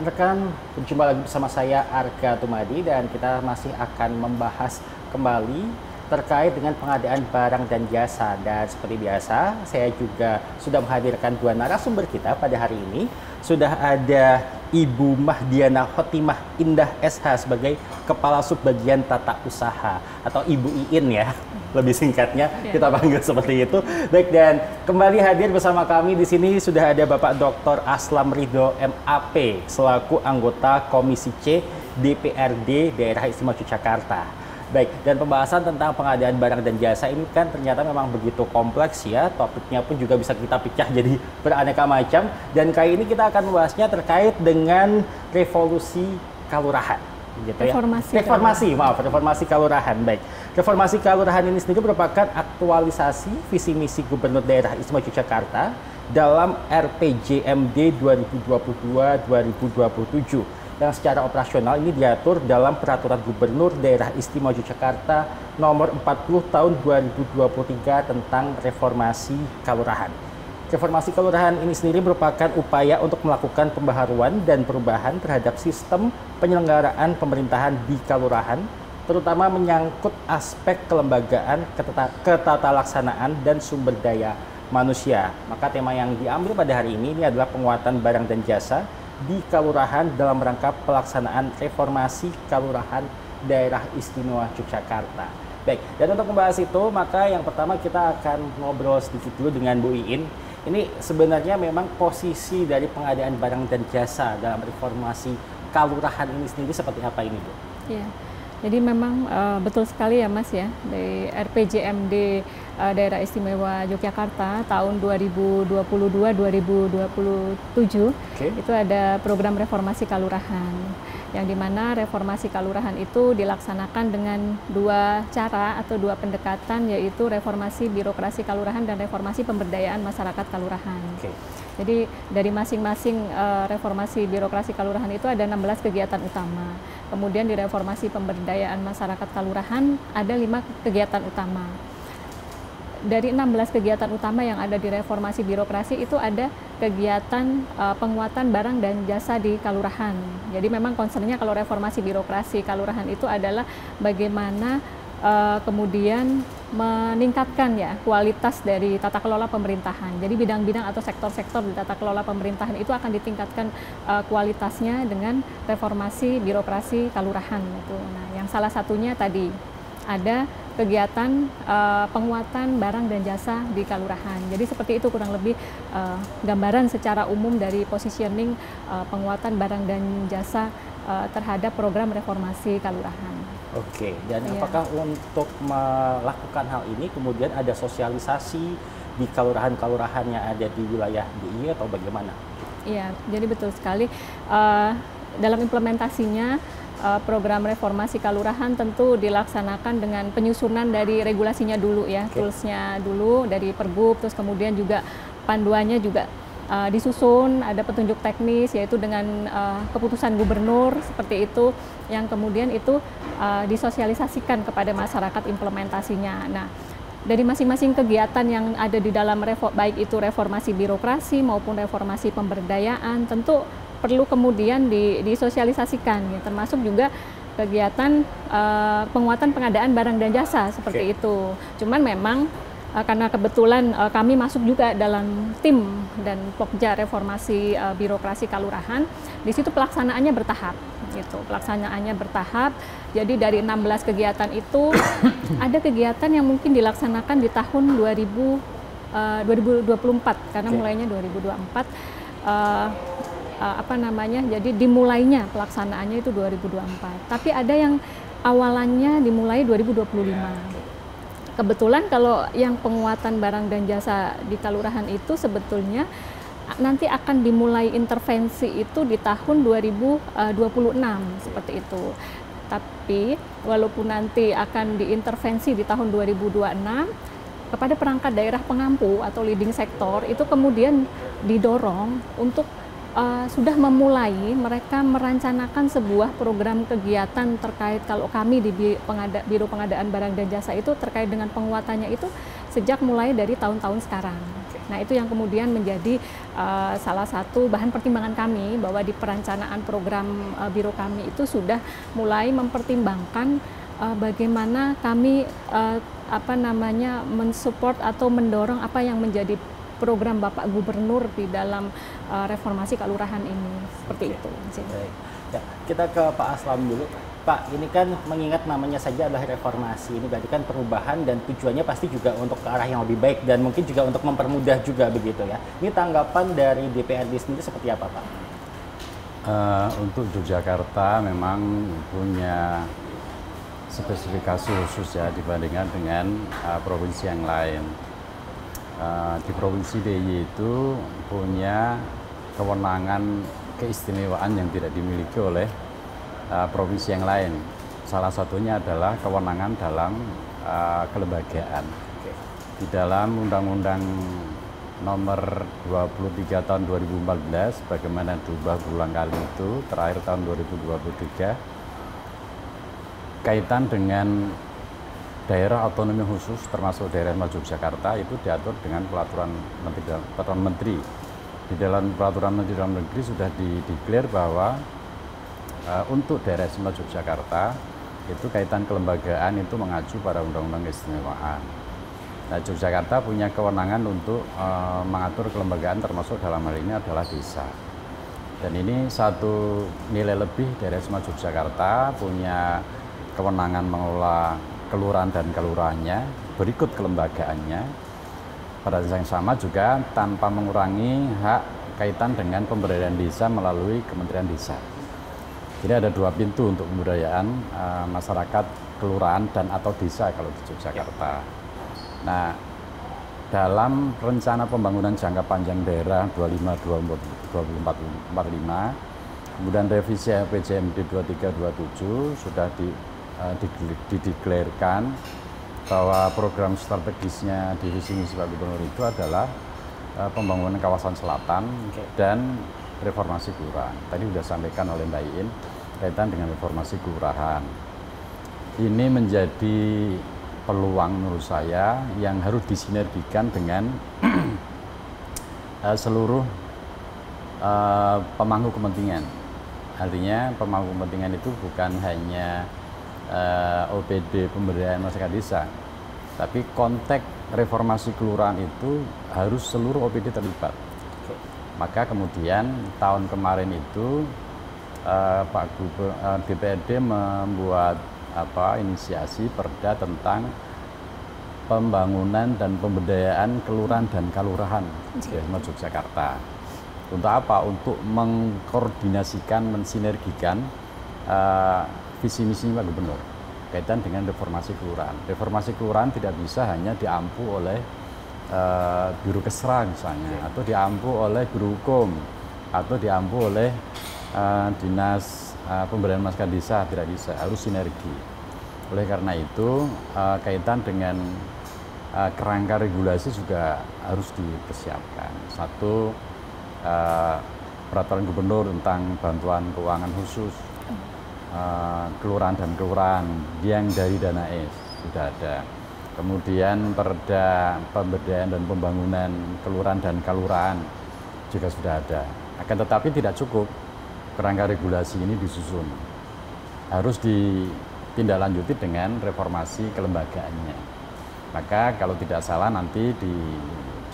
Rekan-rekan, berjumpa lagi bersama saya Arga Tumadi dan kita masih akan membahas kembali terkait dengan pengadaan barang dan jasa. Dan seperti biasa, saya juga sudah menghadirkan dua narasumber kita pada hari ini. Sudah ada Ibu Mahdiana Khotimah Indah SH sebagai Kepala Subbagian Tata Usaha atau Ibu Iin ya, lebih singkatnya kita panggil seperti itu. Baik, dan kembali hadir bersama kami di sini sudah ada Bapak Dr. Aslam Ridho MAP selaku anggota Komisi C DPRD Daerah Istimewa Yogyakarta. Baik, dan pembahasan tentang pengadaan barang dan jasa ini kan ternyata memang begitu kompleks ya, topiknya pun juga bisa kita pecah jadi beraneka macam. Dan kali ini kita akan membahasnya terkait dengan revolusi kalurahan. Gitu ya. Reformasi kalurahan. Baik, reformasi kalurahan ini sendiri merupakan aktualisasi visi misi Gubernur Daerah Istimewa Yogyakarta dalam RPJMD 2022-2027. Yang secara operasional ini diatur dalam Peraturan Gubernur Daerah Istimewa Yogyakarta Nomor 40 Tahun 2023 tentang Reformasi Kalurahan. Reformasi Kalurahan ini sendiri merupakan upaya untuk melakukan pembaharuan dan perubahan terhadap sistem penyelenggaraan pemerintahan di kalurahan, terutama menyangkut aspek kelembagaan, ketatalaksanaan, dan sumber daya manusia. Maka tema yang diambil pada hari ini adalah penguatan barang dan jasa di kalurahan dalam rangka pelaksanaan reformasi kalurahan Daerah Istimewa Yogyakarta. Baik, dan untuk membahas itu, maka yang pertama kita akan ngobrol sedikit dulu dengan Bu Iin. Ini sebenarnya memang posisi dari pengadaan barang dan jasa dalam reformasi kalurahan ini sendiri seperti apa ini, Bu? Iya, jadi memang betul sekali ya Mas ya, dari RPJMD Daerah Istimewa Yogyakarta tahun 2022-2027 itu ada program reformasi kalurahan, yang dimana reformasi kalurahan itu dilaksanakan dengan dua cara atau dua pendekatan, yaitu reformasi birokrasi kalurahan dan reformasi pemberdayaan masyarakat kalurahan. Jadi dari masing-masing reformasi birokrasi kalurahan itu ada 16 kegiatan utama. Kemudian di reformasi pemberdayaan masyarakat kalurahan ada 5 kegiatan utama. Dari 16 kegiatan utama yang ada di reformasi birokrasi itu ada kegiatan penguatan barang dan jasa di kalurahan. Jadi memang concernnya kalau reformasi birokrasi kalurahan itu adalah bagaimana kemudian meningkatkan ya kualitas dari tata kelola pemerintahan. Jadi bidang-bidang atau sektor-sektor di tata kelola pemerintahan itu akan ditingkatkan kualitasnya dengan reformasi birokrasi kalurahan itu. Nah, yang salah satunya tadi ada kegiatan penguatan barang dan jasa di kalurahan. Jadi seperti itu kurang lebih gambaran secara umum dari positioning penguatan barang dan jasa terhadap program reformasi kalurahan. Oke, dan apakah untuk melakukan hal ini kemudian ada sosialisasi di kalurahan-kalurahan yang ada di wilayah DIY atau bagaimana? Iya, jadi betul sekali. Dalam implementasinya program reformasi kalurahan tentu dilaksanakan dengan penyusunan dari regulasinya dulu ya, toolsnya dulu dari Pergub, terus kemudian juga panduannya juga disusun, ada petunjuk teknis yaitu dengan keputusan gubernur seperti itu, yang kemudian itu disosialisasikan kepada masyarakat implementasinya. Nah, dari masing-masing kegiatan yang ada di dalam baik itu reformasi birokrasi maupun reformasi pemberdayaan tentu perlu kemudian disosialisasikan, ya, termasuk juga kegiatan penguatan pengadaan barang dan jasa seperti itu. Cuman memang karena kebetulan kami masuk juga dalam tim dan Pokja reformasi birokrasi kalurahan, di situ pelaksanaannya bertahap, gitu. Pelaksanaannya bertahap. Jadi dari 16 kegiatan itu ada kegiatan yang mungkin dilaksanakan di tahun 2024 karena mulainya 2024. Jadi dimulainya pelaksanaannya itu 2024. Tapi ada yang awalannya dimulai 2025. Kebetulan kalau yang penguatan barang dan jasa di kalurahan itu sebetulnya nanti akan dimulai intervensi itu di tahun 2026 seperti itu. Tapi walaupun nanti akan diintervensi di tahun 2026, kepada perangkat daerah pengampu atau leading sektor itu kemudian didorong untuk sudah memulai mereka merancanakan sebuah program kegiatan terkait, kalau kami di Biro Pengadaan Barang dan Jasa itu terkait dengan penguatannya itu sejak mulai dari tahun-tahun sekarang Nah, itu yang kemudian menjadi salah satu bahan pertimbangan kami, bahwa di perencanaan program biro kami itu sudah mulai mempertimbangkan bagaimana kami mensupport atau mendorong apa yang menjadi program Bapak Gubernur di dalam reformasi kelurahan ini, seperti itu. Baik. Ya, kita ke Pak Aslam dulu. Pak, ini kan mengingat namanya saja adalah reformasi, ini berarti kan perubahan dan tujuannya pasti juga untuk ke arah yang lebih baik dan mungkin juga untuk mempermudah juga begitu ya. Ini tanggapan dari DPRD sendiri seperti apa, Pak? Untuk Yogyakarta memang punya spesifikasi khusus ya dibandingkan dengan provinsi yang lain. Di Provinsi DIY itu punya kewenangan keistimewaan yang tidak dimiliki oleh provinsi yang lain. Salah satunya adalah kewenangan dalam kelembagaan. Di dalam Undang-Undang Nomor 23 Tahun 2014, bagaimana diubah berulang kali itu, terakhir tahun 2023, kaitan dengan daerah otonomi khusus termasuk daerah Yogyakarta itu diatur dengan peraturan menteri. Di dalam peraturan menteri dalam negeri sudah dideklar bahwa untuk daerah istimewa Yogyakarta itu kaitan kelembagaan itu mengacu pada undang-undang keistimewaan. Nah, Yogyakarta punya kewenangan untuk mengatur kelembagaan termasuk dalam hal ini adalah desa. Dan ini satu nilai lebih daerah istimewa Yogyakarta punya kewenangan mengelola kelurahan dan kelurahannya berikut kelembagaannya. Pada saat yang sama juga tanpa mengurangi hak kaitan dengan pemberdayaan desa melalui Kementerian Desa. Jadi ada dua pintu untuk pemberdayaan masyarakat kelurahan dan atau desa kalau di Yogyakarta. Nah, dalam rencana pembangunan jangka panjang daerah 25-24-45, kemudian revisi RPJMD 23-27 sudah dideklarkan bahwa program strategisnya di visi misi Pak Gubernur itu adalah pembangunan kawasan selatan dan reformasi kelurahan. Tadi sudah sampaikan oleh Mbak Iin kaitan dengan reformasi kelurahan. Ini menjadi peluang menurut saya yang harus disinergikan dengan seluruh pemangku kepentingan. Artinya pemangku kepentingan itu bukan hanya OPD pemberdayaan masyarakat desa, tapi konteks reformasi kelurahan itu harus seluruh OPD terlibat. Maka kemudian tahun kemarin itu Pak DPRD membuat inisiasi perda tentang pembangunan dan pemberdayaan kelurahan dan kalurahan di Yogyakarta. Untuk apa? Untuk mengkoordinasikan, mensinergikan visi misi Pak Gubernur kaitan dengan reformasi kelurahan. Reformasi kelurahan tidak bisa hanya diampu oleh Biro Kesra misalnya, atau diampu oleh Biro Hukum, atau diampu oleh Dinas Pemberdayaan Masyarakat Desa, tidak bisa, harus sinergi. Oleh karena itu kaitan dengan kerangka regulasi juga harus dipersiapkan. Satu, peraturan gubernur tentang bantuan keuangan khusus kelurahan dan kelurahan yang dari dana ACE sudah ada. Kemudian perda pemberdayaan dan pembangunan kelurahan dan kalurahan juga sudah ada. Akan tetapi tidak cukup kerangka regulasi ini disusun. Harus ditindaklanjuti dengan reformasi kelembagaannya. Maka kalau tidak salah nanti di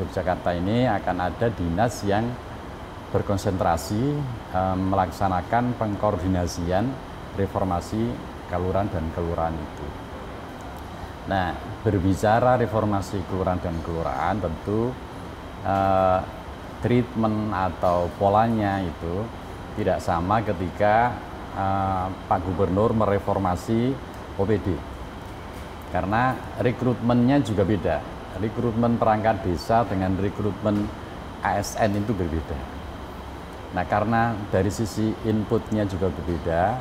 Yogyakarta ini akan ada dinas yang berkonsentrasi melaksanakan pengkoordinasian reformasi kelurahan dan kelurahan itu. Nah, berbicara reformasi kelurahan dan kelurahan tentu treatment atau polanya itu tidak sama ketika Pak Gubernur mereformasi OPD. Karena rekrutmennya juga beda. Rekrutmen perangkat desa dengan rekrutmen ASN itu berbeda. Nah, karena dari sisi inputnya juga berbeda,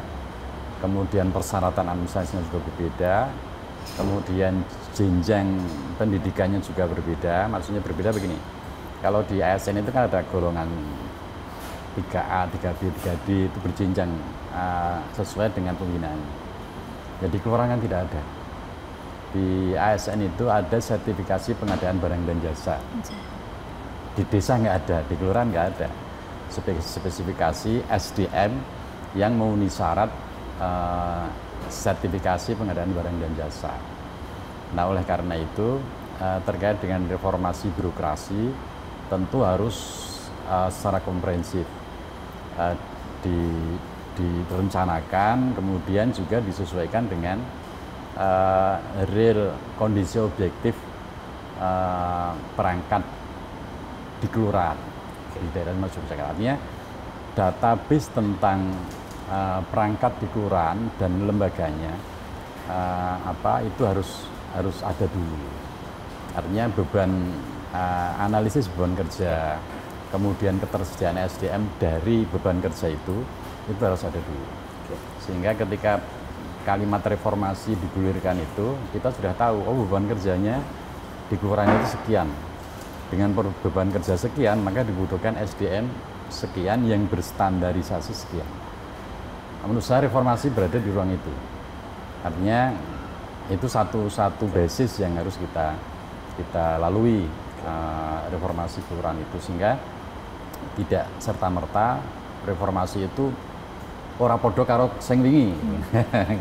kemudian persyaratan administrasinya juga berbeda, kemudian jenjang pendidikannya juga berbeda. Maksudnya berbeda begini, kalau di ASN itu kan ada golongan 3A, 3B, 3D itu berjenjang sesuai dengan pembinaannya. Jadi kelurahan kan tidak ada. Di ASN itu ada sertifikasi pengadaan barang dan jasa. Di desa nggak ada, di kelurahan nggak ada spesifikasi SDM yang memenuhi syarat sertifikasi pengadaan barang dan jasa. Nah, oleh karena itu terkait dengan reformasi birokrasi tentu harus secara komprehensif direncanakan, kemudian juga disesuaikan dengan real kondisi objektif perangkat di kelurahan di daerah Yogyakarta. Artinya database tentang perangkat di kelurahan dan lembaganya itu harus ada dulu. Artinya beban analisis beban kerja, kemudian ketersediaan SDM dari beban kerja itu harus ada dulu. Sehingga ketika kalimat reformasi digulirkan itu, kita sudah tahu, oh beban kerjanya di kelurahan itu sekian. Dengan beban kerja sekian, maka dibutuhkan SDM sekian yang berstandarisasi sekian. Menurut saya reformasi berada di ruang itu. Artinya itu satu basis yang harus kita lalui reformasi kelurahan itu, sehingga tidak serta-merta reformasi itu ora podo karo sing wingi.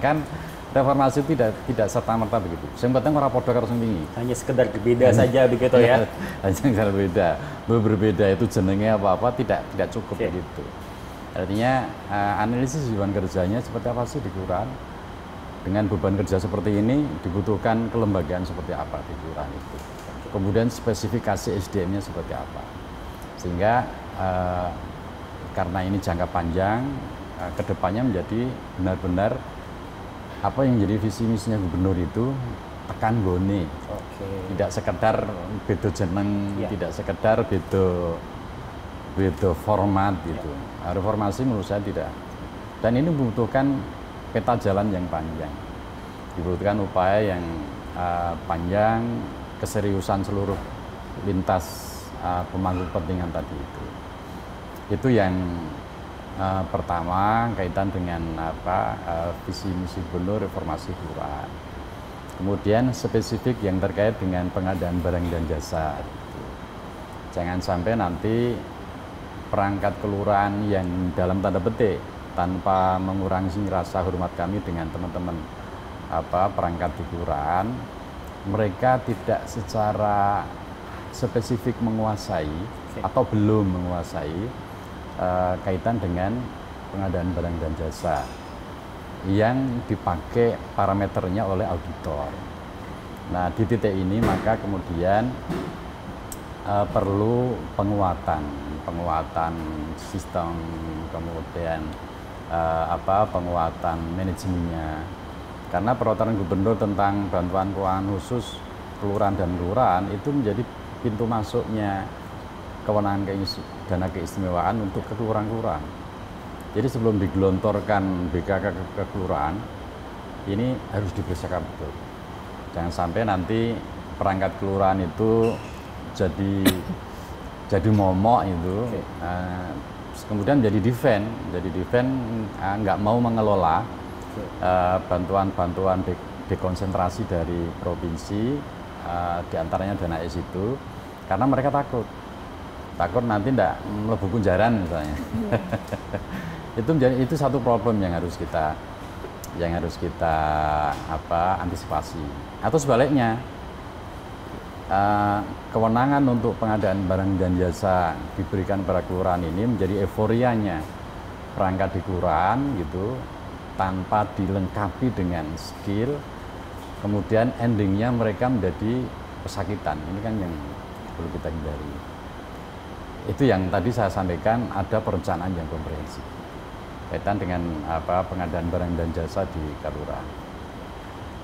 Kan reformasi tidak serta-merta begitu. Sing penting ora podo karo sing wingi. Hanya sekedar berbeda saja begitu ya. Hanya sekedar berbeda. Berbeda itu jenenge apa-apa tidak cukup begitu. Artinya analisis beban kerjanya seperti apa sih di kelurahan? Dengan beban kerja seperti ini dibutuhkan kelembagaan seperti apa di kelurahan itu. Kemudian spesifikasi SDM-nya seperti apa. Sehingga karena ini jangka panjang, kedepannya menjadi benar-benar apa yang menjadi visi misinya gubernur itu tekan gone. Tidak sekedar beda jeneng, tidak sekedar beda format gitu. Reformasi menurut saya tidak. Dan ini membutuhkan peta jalan yang panjang. Dibutuhkan upaya yang panjang, keseriusan seluruh lintas pemangku kepentingan tadi itu. Itu yang pertama kaitan dengan visi misi gubernur reformasi kelurahan. Kemudian spesifik yang terkait dengan pengadaan barang dan jasa. Jangan sampai nanti perangkat kelurahan yang dalam tanda petik tanpa mengurangi rasa hormat kami dengan teman-teman perangkat di kelurahan, mereka tidak secara spesifik menguasai atau belum menguasai kaitan dengan pengadaan barang dan jasa yang dipakai parameternya oleh auditor. Nah, di titik ini maka kemudian perlu penguatan sistem, kemudian penguatan manajemennya. Karena peraturan gubernur tentang bantuan keuangan khusus kelurahan dan kelurahan itu menjadi pintu masuknya kewenangan dana keistimewaan untuk ke kelurahan-kelurahan. Jadi sebelum digelontorkan BKK ke kelurahan, ini harus dipersiapkan betul. Jangan sampai nanti perangkat kelurahan itu jadi momok itu, kemudian jadi defend nggak mau mengelola bantuan-bantuan dekonsentrasi dari provinsi, diantaranya dana es itu, karena mereka takut nanti tidak melebu kunjaran misalnya. Itu satu problem yang harus kita antisipasi. Atau sebaliknya, kewenangan untuk pengadaan barang dan jasa diberikan pada kelurahan ini menjadi euforianya perangkat di kelurahan gitu, tanpa dilengkapi dengan skill, kemudian endingnya mereka menjadi pesakitan. Ini kan yang perlu kita hindari. Itu yang tadi saya sampaikan, ada perencanaan yang komprehensif kaitan dengan pengadaan barang dan jasa di kelurahan.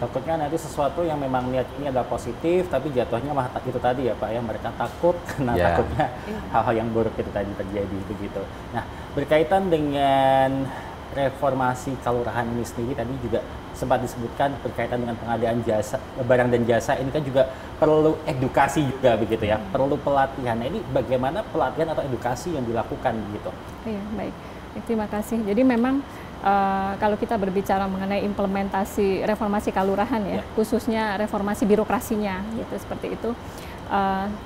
Takutnya nanti sesuatu yang memang niat ini adalah positif, tapi jatuhnya malah itu tadi ya Pak ya, mereka takut karena takutnya hal-hal yang buruk itu tadi terjadi begitu. Nah, berkaitan dengan reformasi kelurahan ini sendiri tadi juga sempat disebutkan berkaitan dengan pengadaan jasa, barang dan jasa ini kan juga perlu edukasi juga begitu ya, perlu pelatihan. Nah, ini bagaimana pelatihan atau edukasi yang dilakukan gitu? Iya, baik. Terima kasih. Jadi memang kalau kita berbicara mengenai implementasi reformasi kalurahan ya, khususnya reformasi birokrasinya, gitu seperti itu.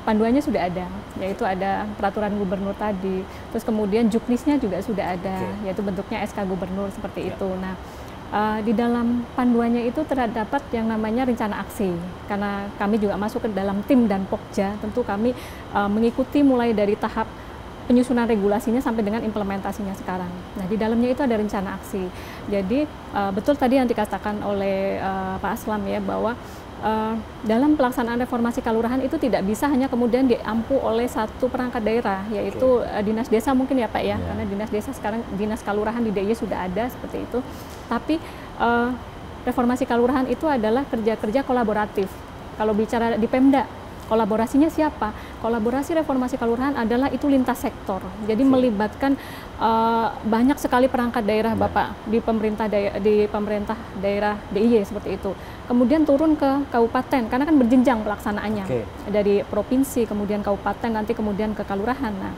Panduannya sudah ada, yaitu ada peraturan gubernur tadi, terus kemudian juknisnya juga sudah ada, yaitu bentuknya SK gubernur seperti itu. Nah, di dalam panduannya itu terdapat yang namanya rencana aksi, karena kami juga masuk ke dalam tim dan Pokja, tentu kami mengikuti mulai dari tahap penyusunan regulasinya sampai dengan implementasinya sekarang. Nah, di dalamnya itu ada rencana aksi. Jadi betul tadi yang dikatakan oleh Pak Aslam ya, bahwa dalam pelaksanaan reformasi kalurahan itu tidak bisa hanya kemudian diampu oleh satu perangkat daerah, yaitu dinas desa mungkin ya Pak ya, karena dinas desa sekarang, dinas kalurahan di DIY sudah ada seperti itu. Tapi reformasi kalurahan itu adalah kerja-kerja kolaboratif. Kalau bicara di Pemda, kolaborasinya siapa? Kolaborasi reformasi kalurahan adalah itu lintas sektor. Jadi melibatkan banyak sekali perangkat daerah Bapak di pemerintah daerah DIY seperti itu. Kemudian turun ke kabupaten, karena kan berjenjang pelaksanaannya dari provinsi, kemudian kabupaten, nanti kemudian ke kalurahan. Nah,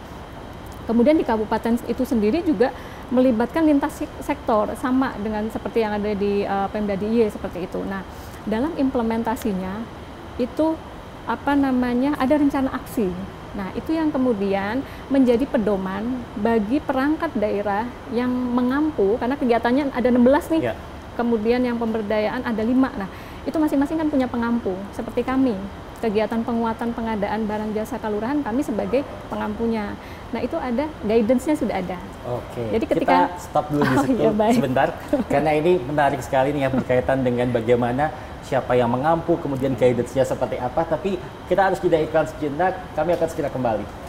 kemudian di kabupaten itu sendiri juga melibatkan lintas sektor, sama dengan seperti yang ada di Pemda DIY seperti itu. Nah, dalam implementasinya itu ada rencana aksi. Nah, itu yang kemudian menjadi pedoman bagi perangkat daerah yang mengampu, karena kegiatannya ada 16 nih. Kemudian yang pemberdayaan ada 5. Nah, itu masing-masing kan punya pengampu, seperti kami. Kegiatan penguatan pengadaan barang jasa kalurahan, kami sebagai pengampunya. Nah, itu ada guidance-nya sudah ada. Jadi ketika kita stop dulu di situ sebentar, karena ini menarik sekali nih ya, berkaitan dengan bagaimana siapa yang mengampu, kemudian guidance-nya seperti apa. Tapi kita harus jeda iklan sejenak, kami akan segera kembali.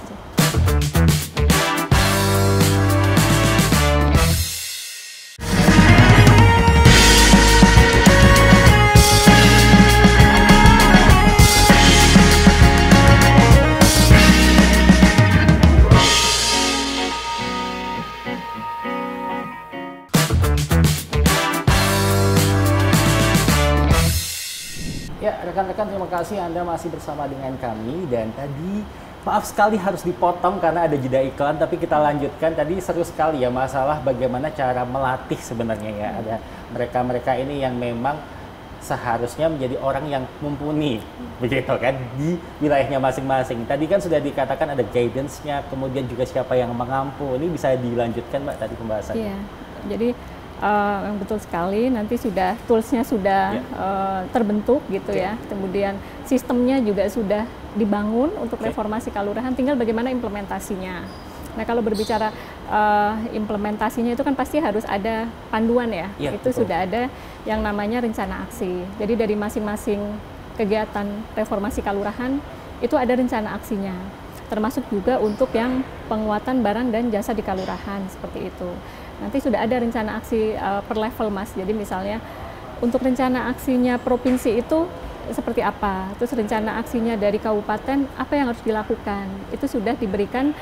Ya, rekan-rekan, terima kasih Anda masih bersama dengan kami. Dan tadi maaf sekali harus dipotong karena ada jeda iklan, tapi kita lanjutkan. Tadi seru sekali ya masalah bagaimana cara melatih sebenarnya ya. Ada mereka-mereka ini yang memang seharusnya menjadi orang yang mumpuni, begitu kan, di wilayahnya masing-masing. Tadi kan sudah dikatakan ada guidance-nya, kemudian juga siapa yang mengampu. Ini bisa dilanjutkan Mbak tadi pembahasannya. Iya, jadi yang betul sekali, nanti sudah toolsnya sudah terbentuk gitu ya, kemudian sistemnya juga sudah dibangun untuk reformasi kalurahan, tinggal bagaimana implementasinya. Nah, kalau berbicara implementasinya itu kan pasti harus ada panduan ya, itu sudah ada yang namanya rencana aksi. Jadi dari masing-masing kegiatan reformasi kalurahan itu ada rencana aksinya, termasuk juga untuk yang penguatan barang dan jasa di kalurahan seperti itu. Nanti sudah ada rencana aksi per level Mas, jadi misalnya untuk rencana aksinya provinsi itu seperti apa, terus rencana aksinya dari kabupaten apa yang harus dilakukan, itu sudah diberikan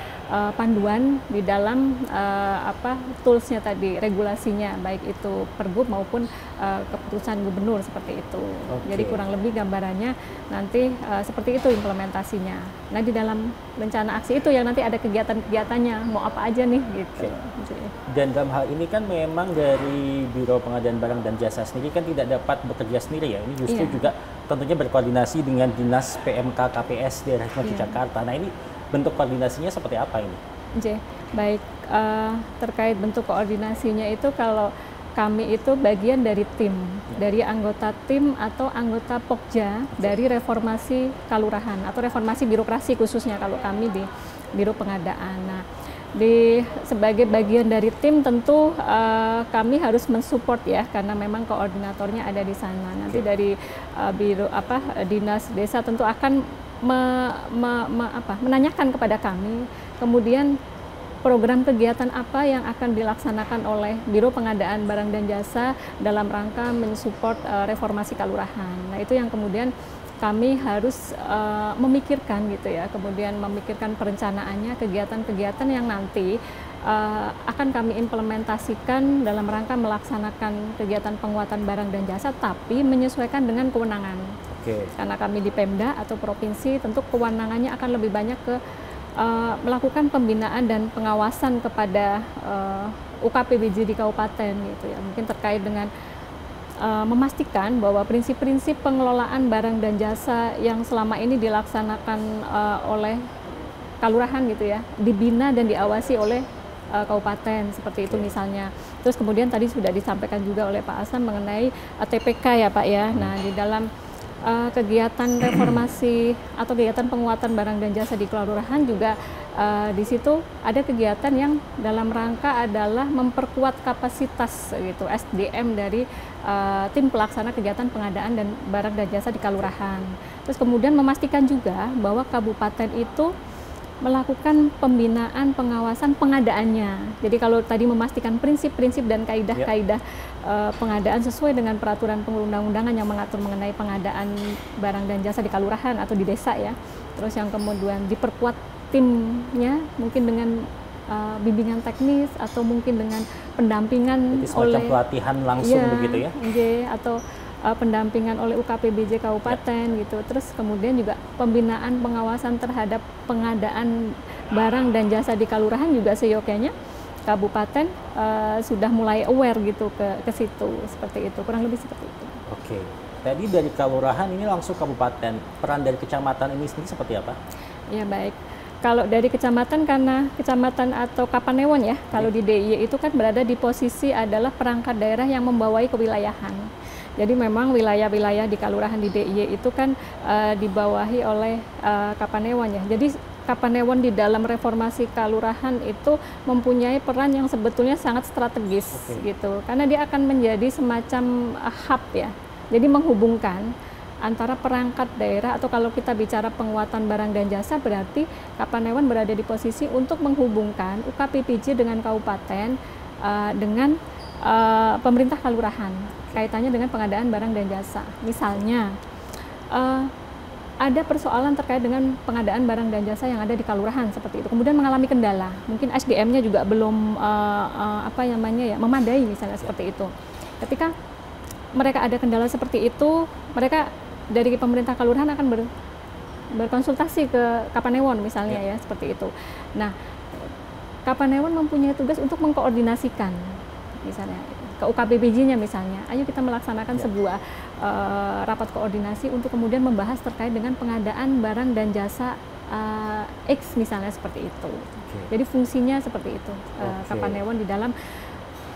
panduan di dalam toolsnya tadi, regulasinya, baik itu Pergub maupun keputusan gubernur seperti itu. Jadi kurang lebih gambarannya nanti seperti itu implementasinya. Nah, di dalam rencana aksi itu yang nanti ada kegiatan-kegiatannya, mau apa aja nih gitu. Dan dalam hal ini kan memang dari Biro Pengadaan Barang dan Jasa sendiri kan tidak dapat bekerja sendiri ya, ini justru juga tentunya berkoordinasi dengan Dinas PMK KPS daerah Jakarta. Nah, ini bentuk koordinasinya seperti apa ini? Baik, terkait bentuk koordinasinya itu kalau kami itu bagian dari tim, dari anggota tim atau anggota Pokja dari reformasi kalurahan atau reformasi birokrasi khususnya kalau kami di Biro Pengadaan. Nah, sebagai bagian dari tim tentu kami harus mensupport ya, karena memang koordinatornya ada di sana. Nanti dari biro dinas desa tentu akan menanyakan kepada kami, kemudian program kegiatan apa yang akan dilaksanakan oleh Biro Pengadaan Barang dan Jasa dalam rangka mensupport reformasi kalurahan. Nah, itu yang kemudian kami harus memikirkan gitu ya, kemudian memikirkan perencanaannya, kegiatan-kegiatan yang nanti akan kami implementasikan dalam rangka melaksanakan kegiatan penguatan barang dan jasa, tapi menyesuaikan dengan kewenangan. Karena kami di Pemda atau provinsi, tentu kewenangannya akan lebih banyak ke melakukan pembinaan dan pengawasan kepada UKPBJ di kabupaten gitu ya. Mungkin terkait dengan memastikan bahwa prinsip-prinsip pengelolaan barang dan jasa yang selama ini dilaksanakan oleh kalurahan gitu ya, dibina dan diawasi oleh kabupaten seperti itu misalnya. Terus kemudian tadi sudah disampaikan juga oleh Pak Asam mengenai TPK ya Pak ya. Nah di dalam kegiatan reformasi atau kegiatan penguatan barang dan jasa di kelurahan juga di situ ada kegiatan yang dalam rangka adalah memperkuat kapasitas gitu SDM dari tim pelaksana kegiatan pengadaan dan barang dan jasa di kelurahan. Terus kemudian memastikan juga bahwa kabupaten itu melakukan pembinaan, pengawasan pengadaannya. Jadi kalau tadi memastikan prinsip-prinsip dan kaidah-kaidah pengadaan sesuai dengan peraturan perundang-undangan yang mengatur mengenai pengadaan barang dan jasa di kelurahan atau di desa ya. Terus yang kemudian diperkuat timnya mungkin dengan bimbingan teknis atau mungkin dengan pendampingan oleh pelatihan langsung begitu ya. Atau pendampingan oleh UKPBJ Kabupaten gitu. Terus kemudian juga pembinaan pengawasan terhadap pengadaan barang dan jasa di kelurahan juga seyogyanya Kabupaten sudah mulai aware gitu ke situ, seperti itu, kurang lebih seperti itu. Oke, tadi dari kelurahan ini langsung kabupaten, peran dari kecamatan ini sendiri seperti apa? Ya baik. Kalau dari kecamatan, karena kecamatan atau Kapanewon ya, kalau di DIY itu kan berada di posisi adalah perangkat daerah yang membawai kewilayahan. Jadi memang wilayah-wilayah di kelurahan di DIY itu kan dibawahi oleh Kapanewon ya. Jadi Kapanewon di dalam reformasi kelurahan itu mempunyai peran yang sebetulnya sangat strategis gitu. Karena dia akan menjadi semacam hub ya. Jadi menghubungkan antara perangkat daerah atau kalau kita bicara penguatan barang dan jasa berarti Kapanewon berada di posisi untuk menghubungkan UKPBJ dengan kabupaten dengan pemerintah kelurahan kaitannya dengan pengadaan barang dan jasa. Misalnya ada persoalan terkait dengan pengadaan barang dan jasa yang ada di kelurahan seperti itu. Kemudian mengalami kendala, mungkin SDM-nya juga belum memadai misalnya seperti itu. Ketika mereka ada kendala seperti itu, mereka dari pemerintah kelurahan akan berkonsultasi ke Kapanewon misalnya ya seperti itu. Nah, Kapanewon mempunyai tugas untuk mengkoordinasikan misalnya ke UKPBJ-nya misalnya, ayo kita melaksanakan sebuah rapat koordinasi untuk kemudian membahas terkait dengan pengadaan barang dan jasa X misalnya seperti itu. Jadi fungsinya seperti itu, Kapanewon di dalam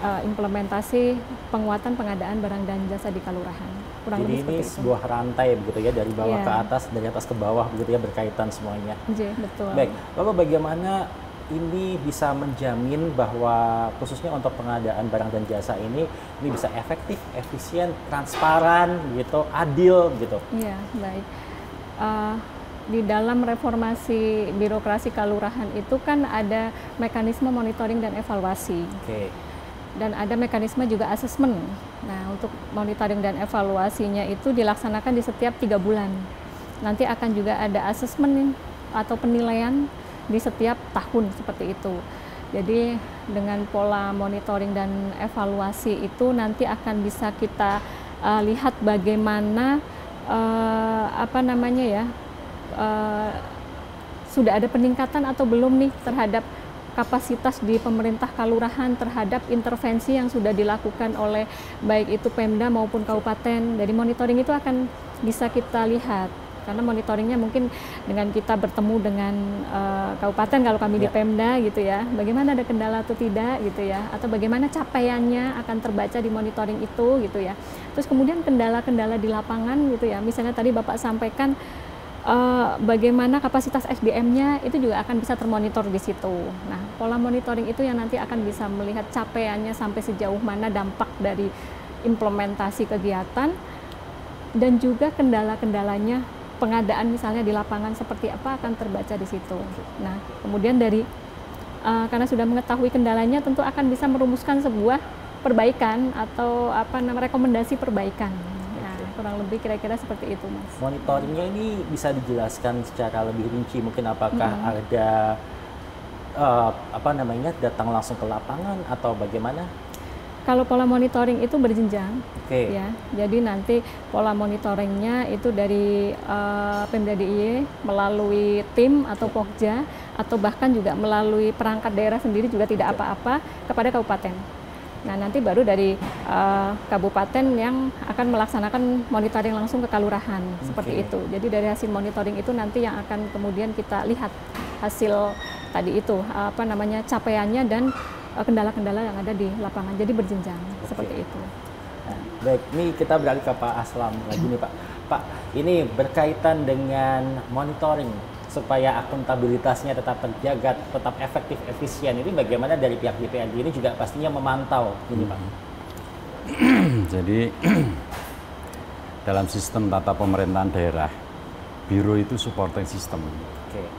implementasi penguatan pengadaan barang dan jasa di kelurahan. Kurang Jadi lebih ini sebuah rantai begitu ya, dari bawah ke atas, dari atas ke bawah begitu ya, berkaitan semuanya. Betul. Baik, lalu bagaimana ini bisa menjamin bahwa khususnya untuk pengadaan barang dan jasa ini bisa efektif, efisien, transparan, gitu, adil, gitu. Iya, baik. Di dalam reformasi birokrasi kelurahan itu kan ada mekanisme monitoring dan evaluasi. Dan ada mekanisme juga asesmen. Nah, untuk monitoring dan evaluasinya itu dilaksanakan di setiap 3 bulan. Nanti akan juga ada asesmen atau penilaian di setiap tahun seperti itu. Jadi dengan pola monitoring dan evaluasi itu nanti akan bisa kita lihat bagaimana sudah ada peningkatan atau belum nih terhadap kapasitas di pemerintah kelurahan terhadap intervensi yang sudah dilakukan oleh baik itu Pemda maupun kabupaten. Dari monitoring itu akan bisa kita lihat. Karena monitoringnya mungkin dengan kita bertemu dengan kabupaten kalau kami di Pemda gitu ya, bagaimana ada kendala atau tidak gitu ya, atau bagaimana capaiannya akan terbaca di monitoring itu gitu ya. Terus kemudian kendala-kendala di lapangan gitu ya, misalnya tadi Bapak sampaikan bagaimana kapasitas SDM-nya itu juga akan bisa termonitor di situ. Nah, pola monitoring itu yang nanti akan bisa melihat capaiannya sampai sejauh mana dampak dari implementasi kegiatan dan juga kendala-kendalanya pengadaan misalnya di lapangan seperti apa akan terbaca di situ. Nah, kemudian dari karena sudah mengetahui kendalanya tentu akan bisa merumuskan sebuah perbaikan atau rekomendasi perbaikan. Nah, kurang lebih kira-kira seperti itu, Mas. Monitoringnya ini bisa dijelaskan secara lebih rinci, mungkin apakah ada datang langsung ke lapangan atau bagaimana? Kalau pola monitoring itu berjenjang, Oke. ya. Jadi nanti pola monitoringnya itu dari Pemda DIY melalui tim atau Pokja, atau bahkan juga melalui perangkat daerah sendiri juga tidak apa-apa kepada kabupaten. Nah, nanti baru dari kabupaten yang akan melaksanakan monitoring langsung ke kelurahan, seperti itu. Jadi dari hasil monitoring itu nanti yang akan kemudian kita lihat hasil tadi itu, apa namanya, capaiannya dan kendala-kendala yang ada di lapangan. Jadi berjenjang, seperti itu. Nah, baik, ini kita beralih ke Pak Aslam lagi nih Pak. Pak, ini berkaitan dengan monitoring supaya akuntabilitasnya tetap terjaga, tetap efektif, efisien. Ini bagaimana dari pihak DPRD ini juga pastinya memantau ini Pak? Jadi dalam sistem tata pemerintahan daerah, biro itu supporting system,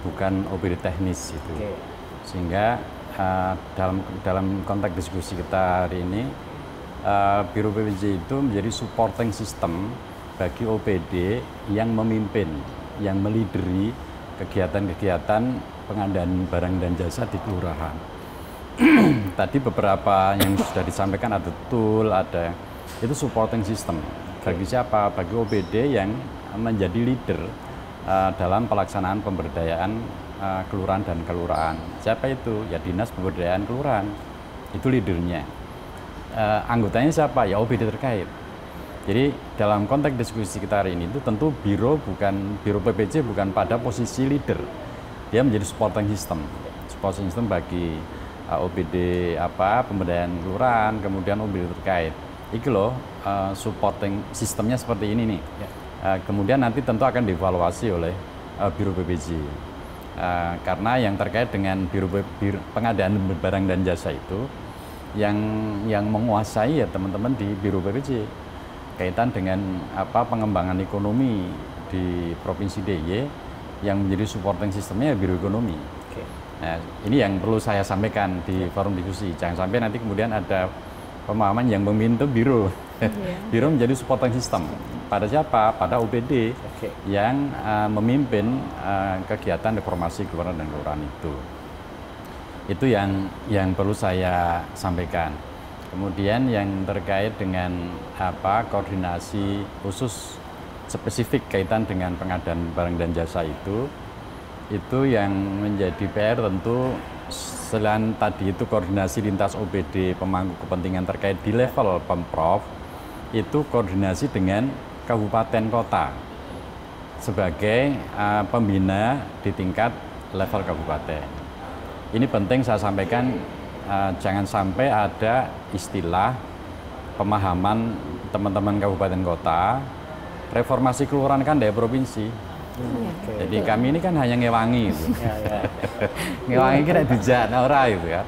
bukan OPD teknis itu. Sehingga dalam konteks diskusi kita hari ini, Biro PPJ itu menjadi supporting system bagi OPD yang memimpin, yang melideri kegiatan-kegiatan pengadaan barang dan jasa di kelurahan. Tadi beberapa yang sudah disampaikan ada tool, ada itu supporting system. Bagi siapa? Bagi OPD yang menjadi leader dalam pelaksanaan pemberdayaan kelurahan dan kelurahan. Siapa itu? Ya Dinas Pemberdayaan Kelurahan. Itu leadernya. Anggotanya siapa? Ya OPD terkait. Jadi dalam konteks diskusi kita hari ini itu tentu biro PPJ bukan pada posisi leader. Dia menjadi supporting system. Supporting system bagi OPD pemberdayaan kelurahan, kemudian OPD terkait. Iki loh supporting sistemnya seperti ini nih. Kemudian nanti tentu akan dievaluasi oleh Biro PPJ. Karena yang terkait dengan pengadaan barang dan jasa itu yang menguasai ya teman-teman di Biro PPJ kaitan dengan pengembangan ekonomi di Provinsi DIY yang menjadi supporting sistemnya Biro Ekonomi. Nah, ini yang perlu saya sampaikan di forum diskusi. Jangan sampai nanti kemudian ada pemahaman yang meminta biro. Biro menjadi supporting system. Pada siapa? Pada OPD yang memimpin kegiatan reformasi kelurahan dan kelurahan itu. Itu yang perlu saya sampaikan. Kemudian yang terkait dengan koordinasi khusus spesifik kaitan dengan pengadaan barang dan jasa itu yang menjadi PR tentu selain tadi itu koordinasi lintas OPD pemangku kepentingan terkait di level Pemprov, itu koordinasi dengan kabupaten kota sebagai pembina di tingkat level kabupaten. Ini penting saya sampaikan, jangan sampai ada istilah pemahaman teman-teman kabupaten kota, reformasi kelurahan kan dari provinsi. Jadi kami ini kan hanya ngewangi gitu. Ngewangi kira dijak ora itu ya.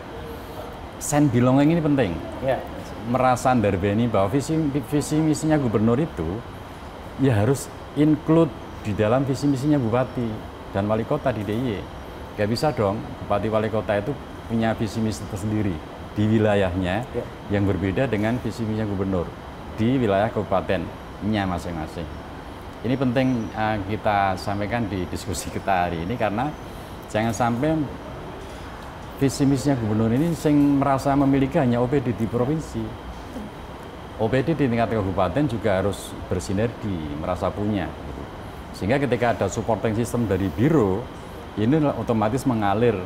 Sense belonging ini penting. Merasa ndarbeni bahwa visi misinya gubernur itu ya harus include di dalam visi misinya bupati dan wali kota di DIY. Gak bisa dong bupati wali kota itu punya visi misi tersendiri di wilayahnya yang berbeda dengan visi misinya gubernur di wilayah kabupatennya masing-masing. Ini penting kita sampaikan di diskusi kita hari ini karena jangan sampai visi misinya gubernur ini sing merasa memiliki hanya OPD di provinsi. OPD di tingkat kabupaten juga harus bersinergi, merasa punya. Sehingga ketika ada supporting system dari biro, ini otomatis mengalir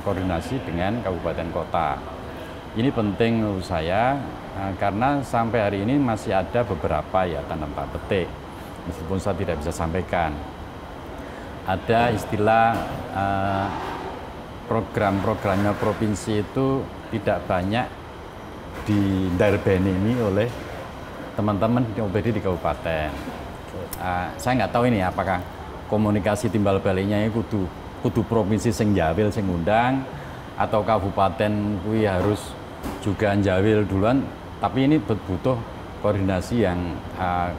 koordinasi dengan kabupaten kota. Ini penting menurut saya karena sampai hari ini masih ada beberapa ya tanda petik, meskipun saya tidak bisa sampaikan. Ada istilah program-programnya provinsi itu tidak banyak didarbeni oleh teman-teman di OPD di kabupaten. Saya nggak tahu ini apakah komunikasi timbal baliknya itu kudu provinsi sing jawil sing ngundang atau kabupaten kuwi harus juga njawil duluan, tapi ini butuh koordinasi yang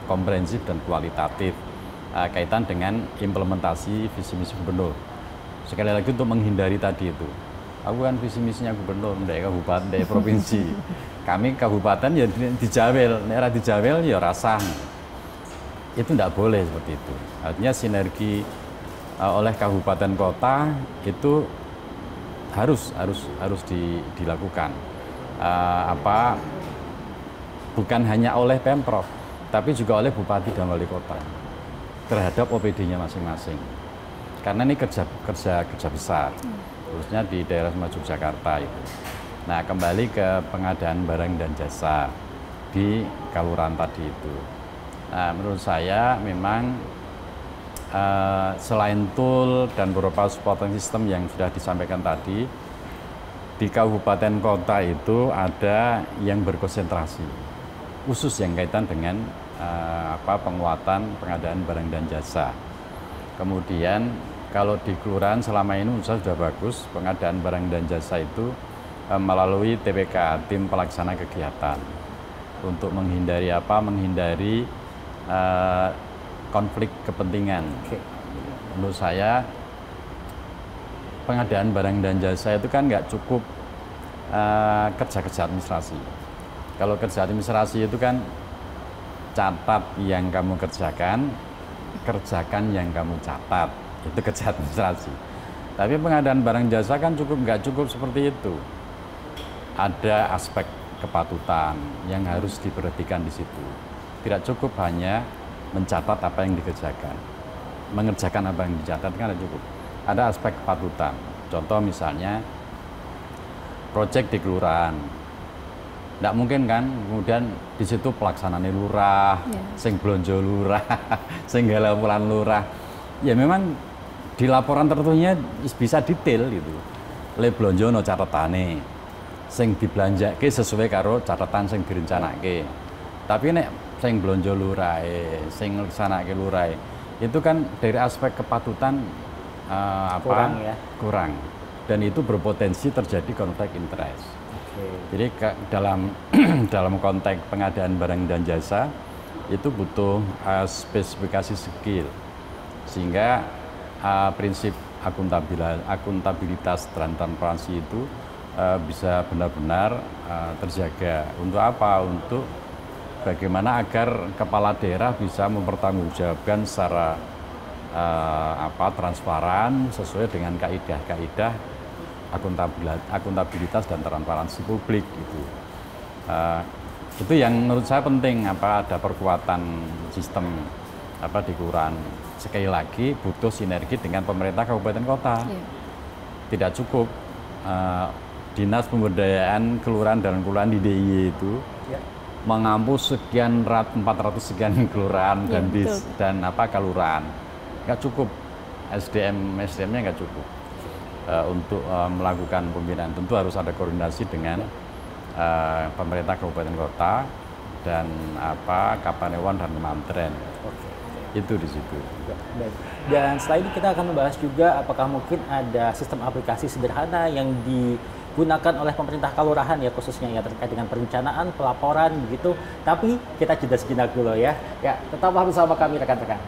komprehensif dan kualitatif kaitan dengan implementasi visi misi gubernur. Sekali lagi untuk menghindari tadi itu, aku kan visi misinya gubernur dari kabupaten, dari provinsi. Kami kabupaten ya dijawil, daerah dijawil ya rasah. Itu tidak boleh seperti itu. Artinya sinergi oleh kabupaten kota itu harus dilakukan. bukan hanya oleh Pemprov, tapi juga oleh Bupati dan Wali Kota terhadap OPD-nya masing-masing. Karena ini kerja besar, khususnya di daerah Yogyakarta itu. Nah, kembali ke pengadaan barang dan jasa di Kalurahan tadi itu. Nah, menurut saya memang selain tool dan beberapa supporting system yang sudah disampaikan tadi, di kabupaten kota itu ada yang berkonsentrasi, khusus yang kaitan dengan penguatan pengadaan barang dan jasa. Kemudian kalau di kelurahan selama ini sudah bagus pengadaan barang dan jasa itu melalui TPK, tim pelaksana kegiatan, untuk menghindari menghindari konflik kepentingan. Menurut saya pengadaan barang dan jasa itu kan nggak cukup kerja administrasi. Kalau kerja administrasi itu kan catat yang kamu kerjakan, kerjakan yang kamu catat, itu kerja administrasi. Tapi pengadaan barang jasa kan nggak cukup seperti itu. Ada aspek kepatutan yang harus diperhatikan di situ. Tidak cukup hanya mencatat apa yang dikerjakan, mengerjakan apa yang dicatat kan tidak cukup. Ada aspek kepatutan. Contoh misalnya proyek di kelurahan, tidak mungkin kan kemudian di situ pelaksanaan lurah, sing blonjo lurah, sing laporan lurah. Ya memang di laporan tertentunya bisa detail gitu. Le blonjo no catatane, sing dibelanjake sesuai karo catatan sing direncanake. Tapi nek sing blonjo lurahe, sing nglaksanake lurahe, itu kan dari aspek kepatutan kurang. Dan itu berpotensi terjadi konflik interest. Jadi dalam konteks pengadaan barang dan jasa itu butuh spesifikasi skill, sehingga prinsip akuntabilitas dan transparansi itu bisa benar-benar terjaga. Untuk apa? Untuk bagaimana agar kepala daerah bisa mempertanggungjawabkan secara transparan sesuai dengan kaidah-kaidah akuntabilitas dan transparansi publik gitu. Itu yang menurut saya penting, ada perkuatan sistem di kelurahan. Sekali lagi butuh sinergi dengan pemerintah kabupaten kota. Tidak cukup dinas pemberdayaan kelurahan dan kelurahan di DIY itu mengampu 400 sekian kelurahan dan kelurahan. Nggak cukup, SDM-nya nggak cukup. Untuk melakukan pembinaan tentu harus ada koordinasi dengan pemerintah kabupaten kota dan Kapanewon dan Kementerian. Itu di situ. Dan selain itu kita akan membahas juga apakah mungkin ada sistem aplikasi sederhana yang digunakan oleh pemerintah kelurahan ya, khususnya ya terkait dengan perencanaan, pelaporan begitu. Tapi kita jeda sejenak dulu ya. Ya, tetaplah bersama kami rekan-rekan.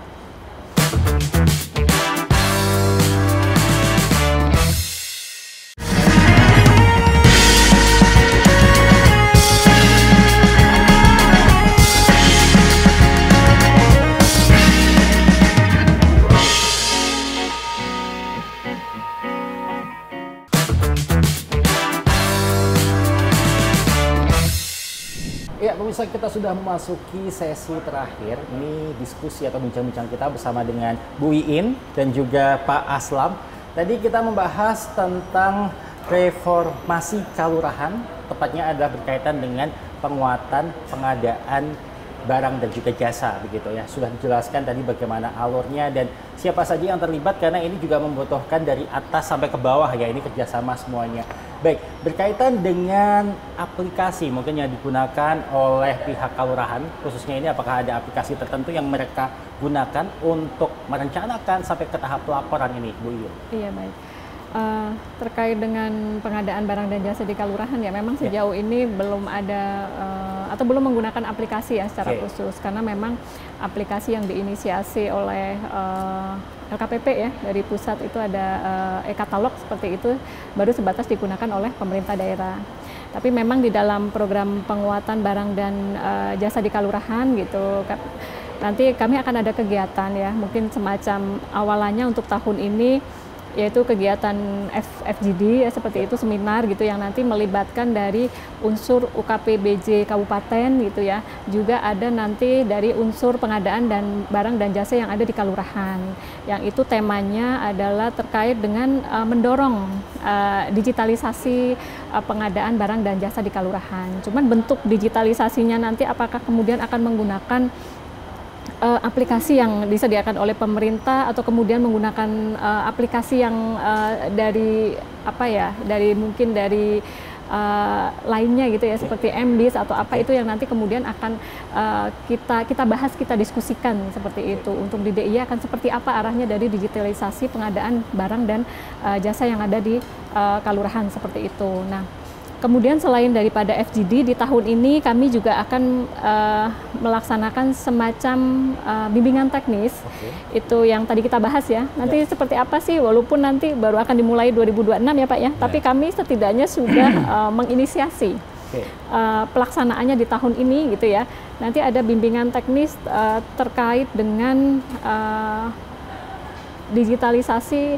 Ya, pemirsa, kita sudah memasuki sesi terakhir. Ini diskusi atau bincang-bincang kita bersama dengan Bu Iin dan juga Pak Aslam. Tadi kita membahas tentang reformasi kelurahan, tepatnya adalah berkaitan dengan penguatan pengadaan barang dan juga jasa begitu ya. Sudah dijelaskan tadi bagaimana alurnya dan siapa saja yang terlibat, karena ini juga membutuhkan dari atas sampai ke bawah ya, ini kerjasama semuanya. Baik, berkaitan dengan aplikasi mungkin yang digunakan oleh pihak kelurahan, khususnya ini apakah ada aplikasi tertentu yang mereka gunakan untuk merencanakan sampai ke tahap laporan ini, Bu Iin? Iya, baik. Terkait dengan pengadaan barang dan jasa di kelurahan ya, memang sejauh ini belum ada atau belum menggunakan aplikasi ya secara khusus, karena memang aplikasi yang diinisiasi oleh LKPP ya dari pusat itu ada e-katalog seperti itu, baru sebatas digunakan oleh pemerintah daerah. Tapi memang di dalam program penguatan barang dan jasa di kelurahan gitu, nanti kami akan ada kegiatan ya, mungkin semacam awalannya untuk tahun ini yaitu kegiatan FGD ya, seperti itu, seminar gitu yang nanti melibatkan dari unsur UKPBJ Kabupaten gitu ya. Juga ada nanti dari unsur pengadaan dan barang dan jasa yang ada di kelurahan. Yang itu temanya adalah terkait dengan mendorong digitalisasi pengadaan barang dan jasa di kelurahan. Cuman bentuk digitalisasinya nanti apakah kemudian akan menggunakan aplikasi yang disediakan oleh pemerintah atau kemudian menggunakan aplikasi yang dari mungkin dari lainnya gitu ya, seperti MBIS atau apa, itu yang nanti kemudian akan kita bahas, kita diskusikan seperti itu. Untuk di DIY akan seperti apa arahnya dari digitalisasi pengadaan barang dan jasa yang ada di kelurahan seperti itu. Nah, kemudian selain daripada FGD, di tahun ini kami juga akan melaksanakan semacam bimbingan teknis. Itu yang tadi kita bahas ya. Nanti seperti apa sih, walaupun nanti baru akan dimulai 2026 ya Pak ya, tapi kami setidaknya sudah menginisiasi pelaksanaannya di tahun ini gitu ya. Nanti ada bimbingan teknis terkait dengan digitalisasi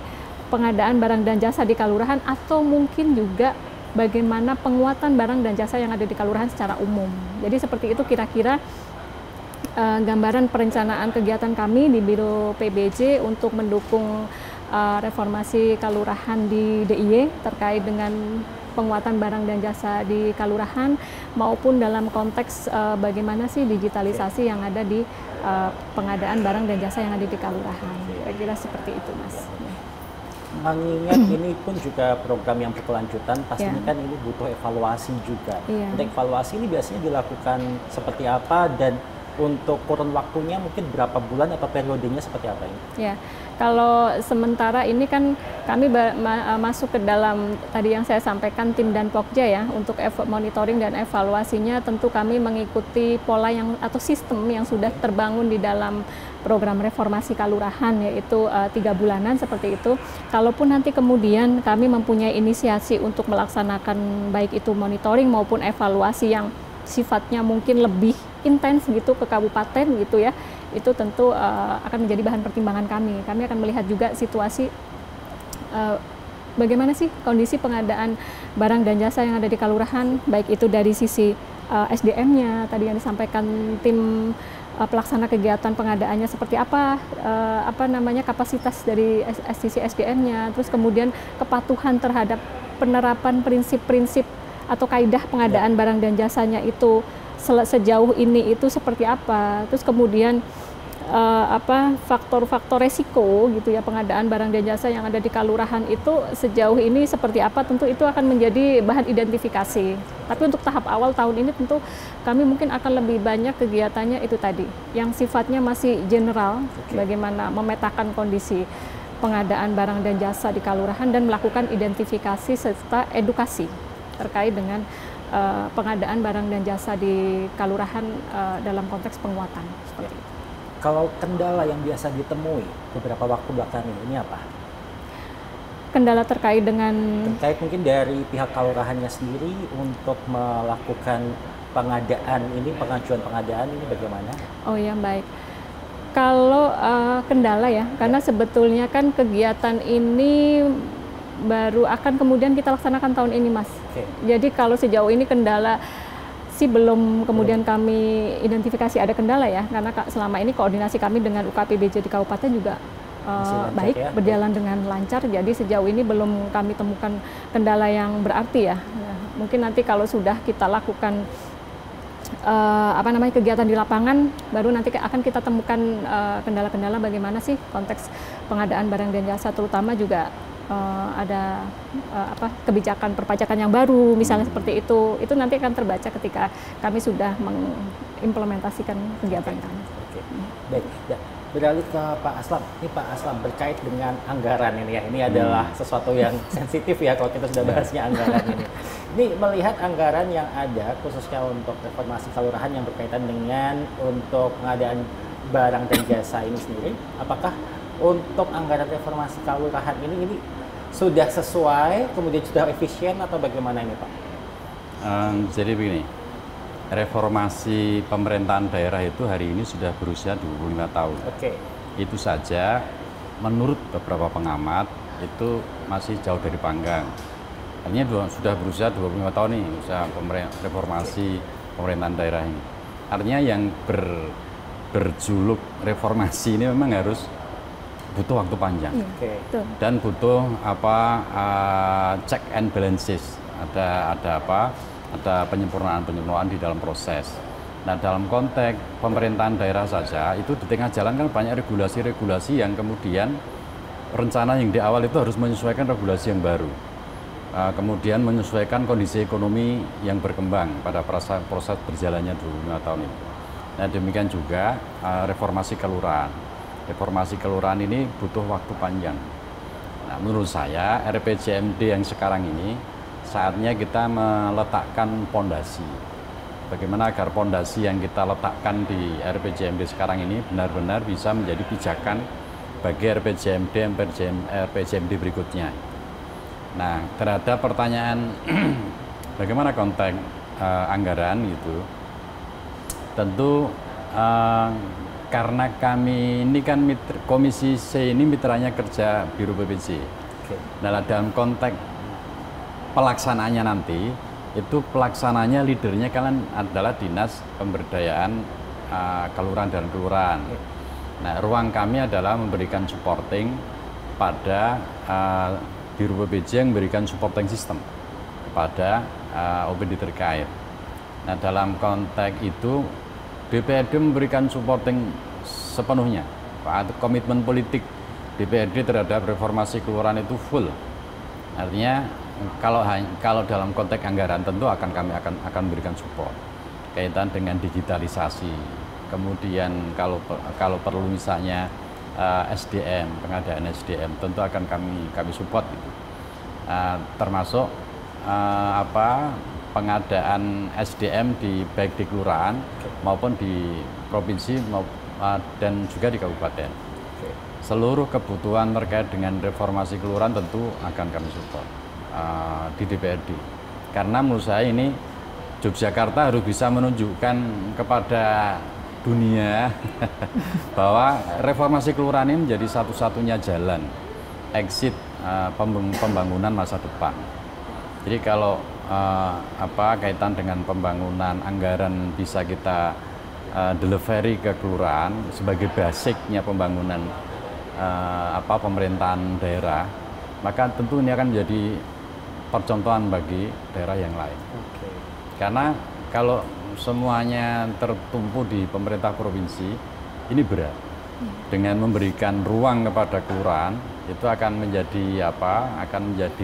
pengadaan barang dan jasa di kelurahan, atau mungkin juga bagaimana penguatan barang dan jasa yang ada di kelurahan secara umum. Jadi seperti itu kira-kira gambaran perencanaan kegiatan kami di Biro PBJ untuk mendukung reformasi kelurahan di DIY terkait dengan penguatan barang dan jasa di kelurahan, maupun dalam konteks bagaimana sih digitalisasi yang ada di pengadaan barang dan jasa yang ada di kelurahan. Kira-kira seperti itu, Mas. Mengingat ini pun juga program yang berkelanjutan, pastinya kan ini butuh evaluasi juga. Untuk evaluasi ini biasanya dilakukan seperti apa, dan untuk kurun waktunya mungkin berapa bulan atau periodenya seperti apa ini? Ya, kalau sementara ini kan kami masuk ke dalam tadi yang saya sampaikan tim dan Pokja ya, untuk monitoring dan evaluasinya tentu kami mengikuti pola yang atau sistem yang sudah terbangun di dalam program reformasi kelurahan, yaitu 3 bulanan seperti itu. Kalaupun nanti kemudian kami mempunyai inisiasi untuk melaksanakan baik itu monitoring maupun evaluasi yang sifatnya mungkin lebih intens gitu ke kabupaten gitu ya, itu tentu akan menjadi bahan pertimbangan kami. Kami akan melihat juga situasi bagaimana sih kondisi pengadaan barang dan jasa yang ada di kelurahan, baik itu dari sisi SDM-nya tadi yang disampaikan tim pelaksana kegiatan pengadaannya seperti apa, kapasitas dari sisi SDM-nya, terus kemudian kepatuhan terhadap penerapan prinsip-prinsip atau kaidah pengadaan barang dan jasanya itu sejauh ini itu seperti apa, terus kemudian faktor-faktor resiko gitu ya pengadaan barang dan jasa yang ada di kelurahan itu sejauh ini seperti apa, tentu itu akan menjadi bahan identifikasi. Tapi untuk tahap awal tahun ini tentu kami mungkin akan lebih banyak kegiatannya itu tadi yang sifatnya masih general, bagaimana memetakan kondisi pengadaan barang dan jasa di kelurahan dan melakukan identifikasi serta edukasi terkait dengan pengadaan barang dan jasa di kelurahan dalam konteks penguatan seperti itu. Kalau kendala yang biasa ditemui beberapa waktu belakangan ini apa? Kendala terkait mungkin dari pihak kelurahannya sendiri untuk melakukan pengadaan ini, pengajuan pengadaan ini bagaimana? Oh ya, baik. Kalau kendala ya, karena sebetulnya kan kegiatan ini baru akan kemudian kita laksanakan tahun ini, Mas. Jadi kalau sejauh ini kendala sih belum kemudian kami identifikasi ada kendala ya, karena selama ini koordinasi kami dengan UKPBJ di kabupaten juga baik ya, berjalan dengan lancar. Jadi sejauh ini belum kami temukan kendala yang berarti ya. Mungkin nanti kalau sudah kita lakukan kegiatan di lapangan, baru nanti akan kita temukan kendala-kendala bagaimana sih konteks pengadaan barang dan jasa, terutama juga ada kebijakan perpajakan yang baru misalnya seperti itu nanti akan terbaca ketika kami sudah mengimplementasikan kegiatan kami. Baik, ya. Beralih ke Pak Aslam. Ini Pak Aslam berkait dengan anggaran ini ya. Ini adalah sesuatu yang sensitif ya kalau kita sudah bahasnya anggaran ini. Ini melihat anggaran yang ada khususnya untuk reformasi kelurahan yang berkaitan dengan untuk pengadaan barang dan jasa ini sendiri, apakah untuk anggaran reformasi kelurahan ini sudah sesuai, kemudian sudah efisien atau bagaimana ini Pak? Jadi begini, reformasi pemerintahan daerah itu hari ini sudah berusia 25 tahun. Itu saja menurut beberapa pengamat itu masih jauh dari panggang. Artinya sudah berusaha 25 tahun nih usaha reformasi pemerintahan daerah ini. Artinya yang berjuluk reformasi ini memang harus butuh waktu panjang. Dan butuh check and balances. Ada penyempurnaan di dalam proses. Nah, dalam konteks pemerintahan daerah saja, itu di tengah jalan kan banyak regulasi-regulasi yang kemudian rencana yang di awal itu harus menyesuaikan regulasi yang baru. Kemudian menyesuaikan kondisi ekonomi yang berkembang pada proses berjalannya 25 tahun itu. Nah, demikian juga reformasi kelurahan. Reformasi kelurahan ini butuh waktu panjang. Nah, menurut saya RPJMD yang sekarang ini saatnya kita meletakkan pondasi. Bagaimana agar pondasi yang kita letakkan di RPJMD sekarang ini benar-benar bisa menjadi pijakan bagi RPJMD berikutnya. Nah, terhadap pertanyaan bagaimana konteks anggaran itu, tentu karena kami ini kan Komisi C ini mitranya kerja Biro PPJ. Nah, dalam konteks pelaksanaannya nanti, itu pelaksananya leadernya kalian adalah Dinas Pemberdayaan Kelurahan dan Kelurahan. Nah, ruang kami adalah memberikan supporting pada Biro PPJ yang memberikan supporting system kepada OPD terkait. Nah, dalam konteks itu DPRD memberikan supporting sepenuhnya. Komitmen politik DPRD terhadap reformasi kelurahan itu full. Artinya kalau dalam konteks anggaran tentu kami akan memberikan support kaitan dengan digitalisasi. Kemudian kalau perlu misalnya SDM, pengadaan SDM tentu akan kami support gitu. Termasuk pengadaan SDM baik di kelurahan maupun di provinsi dan juga di kabupaten. Seluruh kebutuhan terkait dengan reformasi kelurahan tentu akan kami support di DPRD. Karena menurut saya ini Yogyakarta harus bisa menunjukkan kepada dunia bahwa reformasi kelurahan ini menjadi satu-satunya jalan exit pembangunan masa depan. Jadi kalau kaitan dengan pembangunan anggaran bisa kita delivery ke kelurahan sebagai basicnya pembangunan pemerintahan daerah, maka tentu ini akan menjadi percontohan bagi daerah yang lain. Karena kalau semuanya tertumpu di pemerintah provinsi, ini berat. Dengan memberikan ruang kepada kelurahan, itu akan menjadi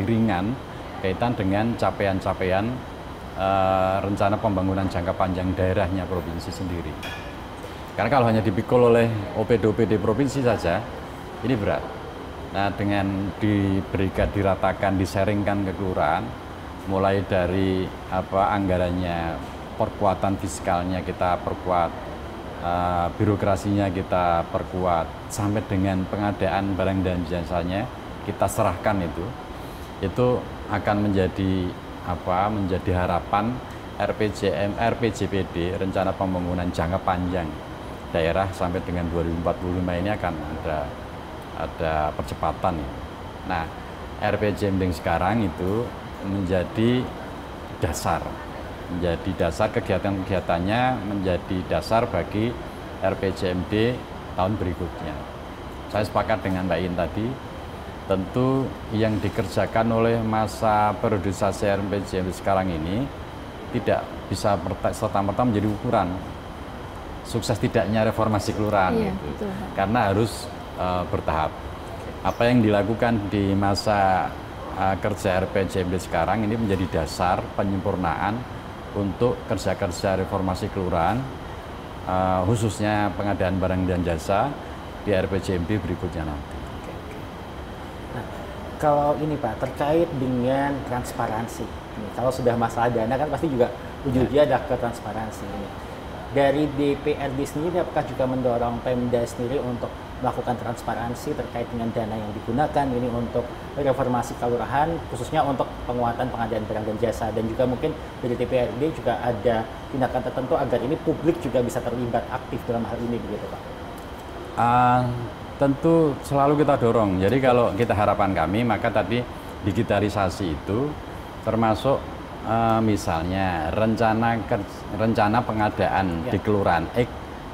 ringan kaitan dengan capaian-capaian rencana pembangunan jangka panjang daerahnya provinsi sendiri. Karena kalau hanya dipikul oleh OPD provinsi saja, ini berat. Nah, dengan diratakan, disaringkan ke kelurahan, mulai dari anggarannya, perkuatan fiskalnya kita perkuat, birokrasinya kita perkuat, sampai dengan pengadaan barang dan jasanya kita serahkan itu akan menjadi harapan RPJPD, rencana pembangunan jangka panjang daerah sampai dengan 2045 ini akan ada percepatan. Nah, RPJMD sekarang itu menjadi dasar kegiatan-kegiatannya, menjadi dasar bagi RPJMD tahun berikutnya. Saya sepakat dengan Mbak In tadi, tentu yang dikerjakan oleh masa periodisasi RPJMD sekarang ini tidak bisa serta-merta menjadi ukuran sukses tidaknya reformasi kelurahan. Karena harus bertahap. Apa yang dilakukan di masa kerja RPJMD sekarang ini menjadi dasar penyempurnaan untuk kerja-kerja reformasi kelurahan, khususnya pengadaan barang dan jasa di RPJMD berikutnya nanti. Nah, kalau ini Pak, terkait dengan transparansi, kalau sudah masalah dana kan pasti juga ujung-ujungnya ada ke transparansi ini. Dari DPRD sendiri, apakah juga mendorong Pemda sendiri untuk melakukan transparansi terkait dengan dana yang digunakan ini untuk reformasi kelurahan, khususnya untuk penguatan pengadaan barang dan jasa, dan juga mungkin dari DPRD juga ada tindakan tertentu agar ini publik juga bisa terlibat aktif dalam hal ini, begitu Pak? tentu selalu kita dorong. Jadi kalau kita harapan kami, maka tadi digitalisasi itu termasuk misalnya rencana pengadaan di Kelurahan X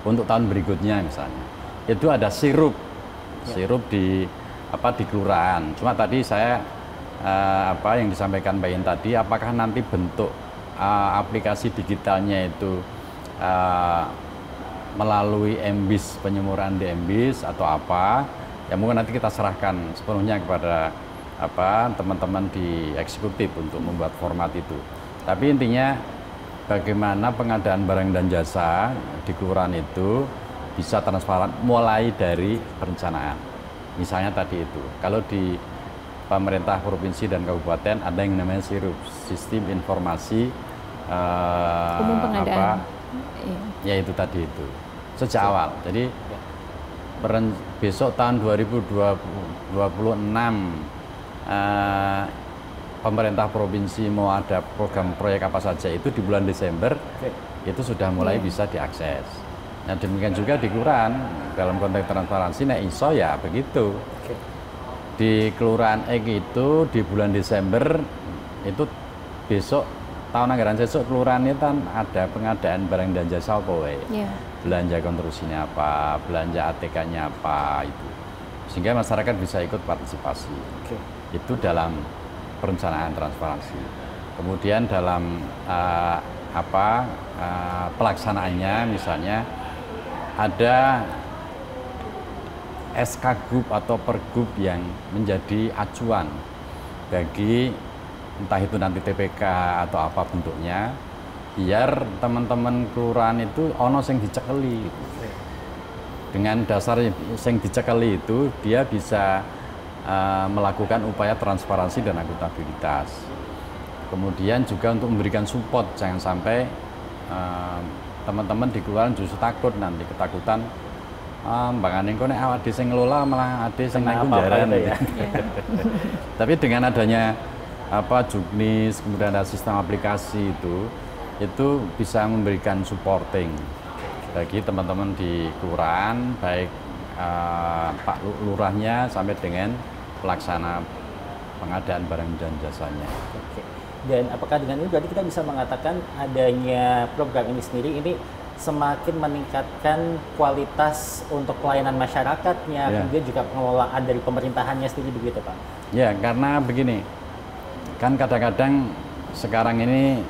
untuk tahun berikutnya misalnya. Itu ada sirup di kelurahan. Cuma tadi saya yang disampaikan Mbak Yin tadi, apakah nanti bentuk aplikasi digitalnya itu melalui MBIS, penyemuraan di MBIS atau apa, ya mungkin nanti kita serahkan sepenuhnya kepada teman-teman di eksekutif untuk membuat format itu. Tapi intinya bagaimana pengadaan barang dan jasa di kelurahan itu bisa transparan mulai dari perencanaan. Misalnya tadi itu, kalau di pemerintah provinsi dan kabupaten ada yang namanya SIRUP, Sistem Informasi Umum Pengadaan. Ya itu tadi itu sejak awal. Jadi besok tahun 2026 pemerintah provinsi mau ada program proyek apa saja itu di bulan Desember itu sudah mulai bisa diakses. Nah demikian juga di kelurahan dalam konteks transparansi, nah iso ya begitu. Di Kelurahan X itu di bulan Desember itu besok tahun anggaran sesuk kelurahan itu kan ada pengadaan barang dan jasa apa wae. Belanja konstruksinya apa, belanja ATK-nya apa itu. Sehingga masyarakat bisa ikut partisipasi. Itu dalam perencanaan transparansi. Kemudian dalam pelaksanaannya misalnya ada SK Gub atau Pergub yang menjadi acuan bagi entah itu nanti TPK atau apa bentuknya, biar teman-teman kelurahan itu ono sing dicekeli. Dengan dasar sing dicekeli itu dia bisa melakukan upaya transparansi dan akuntabilitas. Kemudian juga untuk memberikan support, jangan sampai teman-teman di kelurahan justru takut nanti ketakutan mbangane kok nek awak dhewe sing ngelola malah ade sing nang kunjaran ya. Tapi dengan adanya Juknis, kemudian ada sistem aplikasi itu bisa memberikan supporting bagi teman-teman di kelurahan, baik Pak Lurahnya sampai dengan pelaksana pengadaan barang dan jasanya. Dan apakah dengan ini berarti kita bisa mengatakan adanya program ini sendiri ini semakin meningkatkan kualitas untuk pelayanan masyarakatnya, kemudian juga pengelolaan dari pemerintahannya sendiri begitu Pak? Ya, karena begini, kan kadang-kadang sekarang ini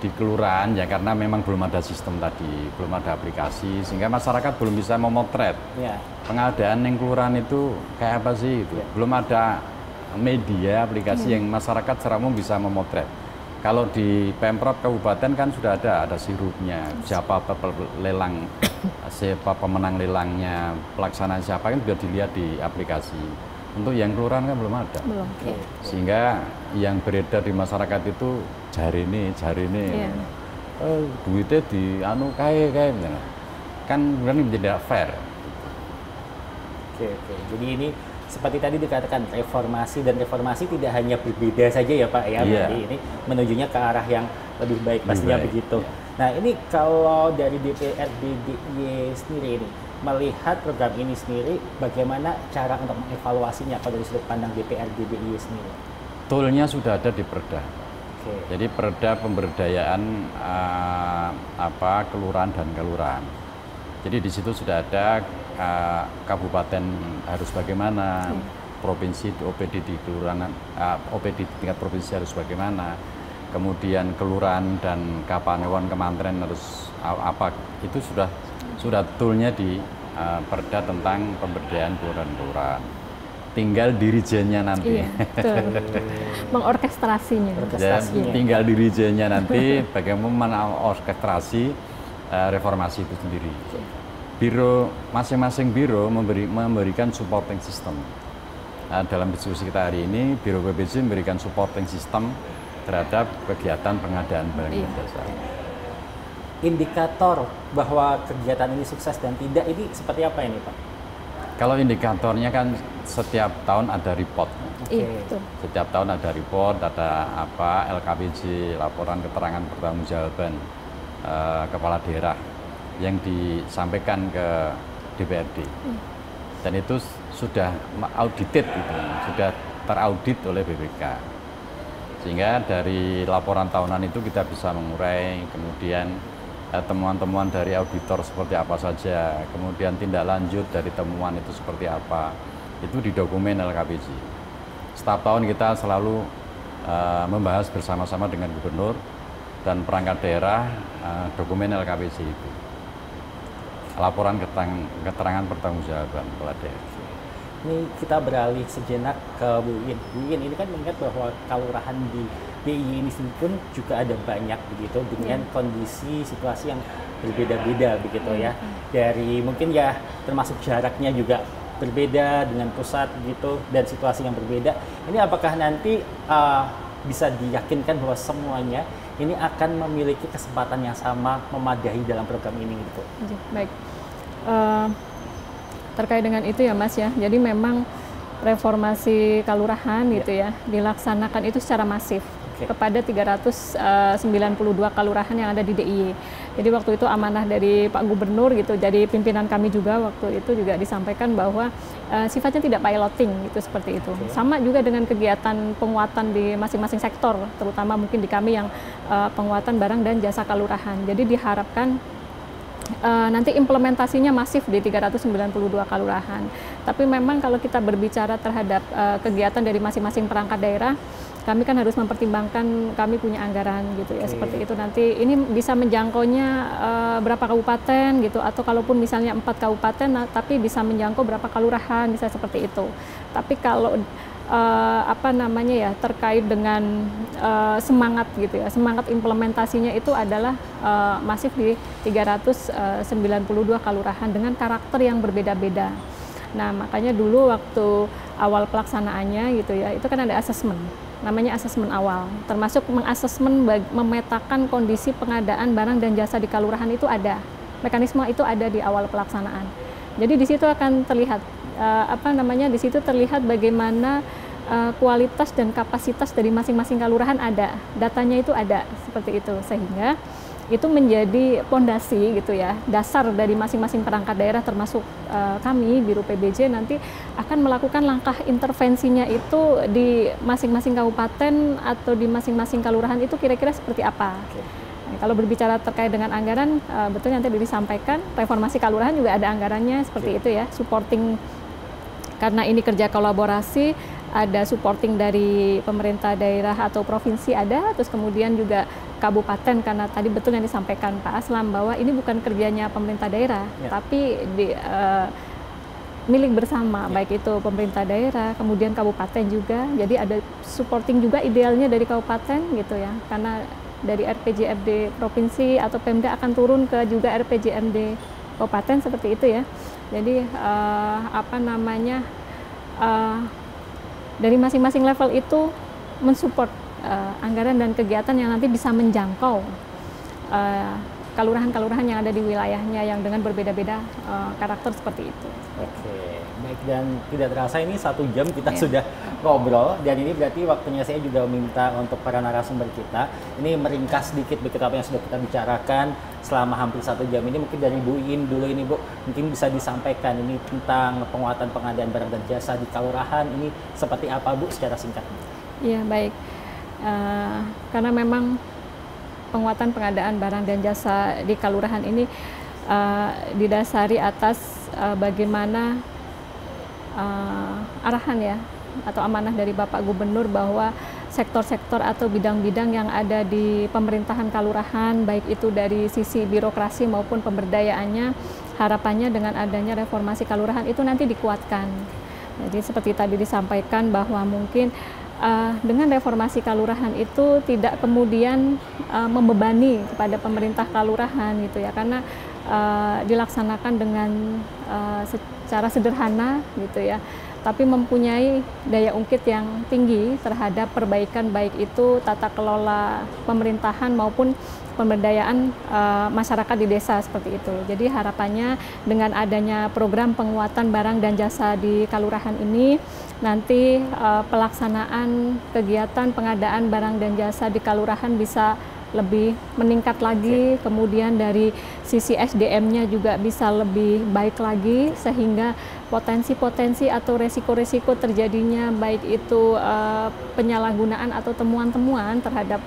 di kelurahan ya karena memang belum ada sistem tadi, belum ada aplikasi, sehingga masyarakat belum bisa memotret pengadaan yang kelurahan itu kayak apa sih itu. Belum ada media aplikasi yang masyarakat secara umum bisa memotret. Kalau di Pemprov Kabupaten kan sudah ada sirupnya, siapa lelang, siapa pemenang lelangnya, pelaksanaan siapa kan sudah dilihat di aplikasi. Untuk yang kelurahan kan belum ada. Sehingga yang beredar di masyarakat itu jari ini, duitnya di kayak kan kemudian tidak fair. Jadi ini seperti tadi dikatakan reformasi, dan reformasi tidak hanya berbeda saja ya Pak ya. Jadi ini menujunya ke arah yang lebih baik pastinya begitu. Nah ini kalau dari DPRD DIY sendiri ini melihat program ini sendiri, bagaimana cara untuk mengevaluasinya kalau dari sudut pandang DPRD DIY sendiri? Toolnya sudah ada di Perda. Jadi Perda pemberdayaan kelurahan dan kelurahan. Jadi di situ sudah ada kabupaten harus bagaimana, provinsi OPD di kelurahan, OPD di tingkat provinsi harus bagaimana, kemudian kelurahan dan kapanewon kementerian harus apa, itu sudah toolnya di Perda tentang pemberdayaan kelurahan. Tinggal dirijennya nanti. Mengorkestrasinya. Tinggal dirijennya nanti bagaimana orkestrasi reformasi itu sendiri. Masing-masing biro memberikan supporting system. Dalam diskusi kita hari ini, Biro PBJ memberikan supporting system terhadap kegiatan pengadaan barang dan jasa. Indikator bahwa kegiatan ini sukses dan tidak ini seperti apa ini Pak? Kalau indikatornya kan setiap tahun ada report. Setiap tahun ada report, ada LKPJ, laporan keterangan pertanggungjawaban kepala daerah yang disampaikan ke DPRD. dan itu sudah audited gitu, sudah teraudit oleh BPK. Sehingga dari laporan tahunan itu kita bisa mengurai, kemudian temuan-temuan dari auditor seperti apa saja, kemudian tindak lanjut dari temuan itu seperti apa, itu didokumen LKPJ. Setiap tahun kita selalu membahas bersama-sama dengan gubernur dan perangkat daerah dokumen LKPJ itu. Laporan keterangan pertanggungjawaban kepala daerah. Ini kita beralih sejenak ke Bu Iin. Bu Iin, ini kan mengingat bahwa kelurahan di DIY ini pun juga ada banyak begitu dengan kondisi situasi yang berbeda-beda begitu ya. Dari mungkin ya termasuk jaraknya juga berbeda dengan pusat gitu dan situasi yang berbeda. Ini apakah nanti bisa diyakinkan bahwa semuanya ini akan memiliki kesempatan yang sama memadai dalam program ini gitu? Baik. Terkait dengan itu ya Mas ya, jadi memang reformasi kelurahan gitu ya dilaksanakan itu secara masif kepada 392 kelurahan yang ada di DIY. Jadi waktu itu amanah dari Pak Gubernur gitu, jadi pimpinan kami juga waktu itu juga disampaikan bahwa sifatnya tidak piloting gitu, seperti itu. Sama juga dengan kegiatan penguatan di masing-masing sektor, terutama mungkin di kami yang penguatan barang dan jasa kelurahan. Jadi diharapkan nanti implementasinya masif di 392 kelurahan. Tapi memang kalau kita berbicara terhadap kegiatan dari masing-masing perangkat daerah, kami kan harus mempertimbangkan kami punya anggaran gitu ya, seperti itu. Nanti ini bisa menjangkaunya berapa kabupaten gitu, atau kalaupun misalnya 4 kabupaten, tapi bisa menjangkau berapa kelurahan, bisa seperti itu. Tapi kalau apa namanya ya, terkait dengan semangat gitu ya, semangat implementasinya itu adalah masif di 392 kelurahan dengan karakter yang berbeda-beda. Nah makanya dulu waktu awal pelaksanaannya gitu ya, itu kan ada asesmen, namanya asesmen awal, termasuk mengasesmen memetakan kondisi pengadaan barang dan jasa di kelurahan. Itu ada mekanisme, itu ada di awal pelaksanaan. Jadi di situ akan terlihat apa namanya, di situ terlihat bagaimana kualitas dan kapasitas dari masing-masing kelurahan ada, datanya itu ada, seperti itu, sehingga itu menjadi pondasi gitu ya, dasar dari masing-masing perangkat daerah termasuk kami Biro PBJ nanti akan melakukan langkah intervensinya itu di masing-masing kabupaten atau di masing-masing kelurahan itu kira-kira seperti apa. Nah, kalau berbicara terkait dengan anggaran, betul nanti disampaikan reformasi kelurahan juga ada anggarannya seperti itu ya, supporting, karena ini kerja kolaborasi, ada supporting dari pemerintah daerah atau provinsi ada, terus kemudian juga kabupaten, karena tadi betul yang disampaikan Pak Aslam bahwa ini bukan kerjanya pemerintah daerah, tapi milik bersama, baik itu pemerintah daerah, kemudian kabupaten juga, jadi ada supporting juga idealnya dari kabupaten gitu ya, karena dari RPJMD provinsi atau Pemda akan turun ke juga RPJMD kabupaten seperti itu ya. Jadi apa namanya, dari masing-masing level itu mensupport anggaran dan kegiatan yang nanti bisa menjangkau kelurahan-kelurahan yang ada di wilayahnya yang dengan berbeda-beda karakter seperti itu. Oke, baik, dan tidak terasa ini 1 jam kita sudah ngobrol, dan ini berarti waktunya saya juga minta untuk para narasumber kita ini meringkas sedikit begitu apa yang sudah kita bicarakan selama hampir 1 jam ini. Mungkin dari Bu Iin dulu ini Bu, mungkin bisa disampaikan ini tentang penguatan pengadaan barang dan jasa di kelurahan ini seperti apa Bu secara singkat? Iya baik, karena memang penguatan pengadaan barang dan jasa di kelurahan ini didasari atas bagaimana arahan ya atau amanah dari Bapak Gubernur bahwa sektor-sektor atau bidang-bidang yang ada di pemerintahan kelurahan, baik itu dari sisi birokrasi maupun pemberdayaannya, harapannya dengan adanya reformasi kelurahan itu nanti dikuatkan. Jadi seperti tadi disampaikan bahwa mungkin dengan reformasi kelurahan itu tidak kemudian membebani kepada pemerintah kelurahan gitu ya, karena dilaksanakan dengan secara sederhana gitu ya, tapi mempunyai daya ungkit yang tinggi terhadap perbaikan baik itu tata kelola pemerintahan maupun pemberdayaan masyarakat di desa seperti itu. Jadi harapannya dengan adanya program penguatan barang dan jasa di kelurahan ini nanti pelaksanaan kegiatan pengadaan barang dan jasa di kelurahan bisa lebih meningkat lagi, kemudian dari sisi SDM-nya juga bisa lebih baik lagi, sehingga potensi-potensi atau resiko-resiko terjadinya baik itu penyalahgunaan atau temuan-temuan terhadap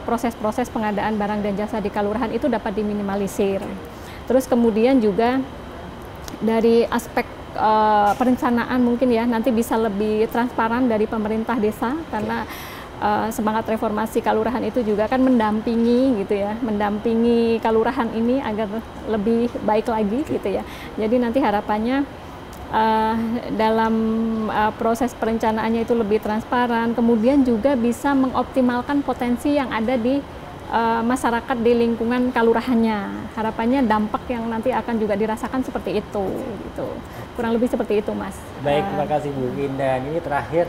proses-proses pengadaan barang dan jasa di kelurahan itu dapat diminimalisir. Terus kemudian juga dari aspek perencanaan mungkin ya nanti bisa lebih transparan dari pemerintah desa, karena semangat reformasi kelurahan itu juga kan mendampingi gitu ya, mendampingi kelurahan ini agar lebih baik lagi gitu ya. Jadi nanti harapannya dalam proses perencanaannya itu lebih transparan, kemudian juga bisa mengoptimalkan potensi yang ada di masyarakat di lingkungan kelurahannya. Harapannya dampak yang nanti akan juga dirasakan seperti itu gitu. Kurang lebih seperti itu, Mas. Baik, terima kasih Bu Win. Dan ini terakhir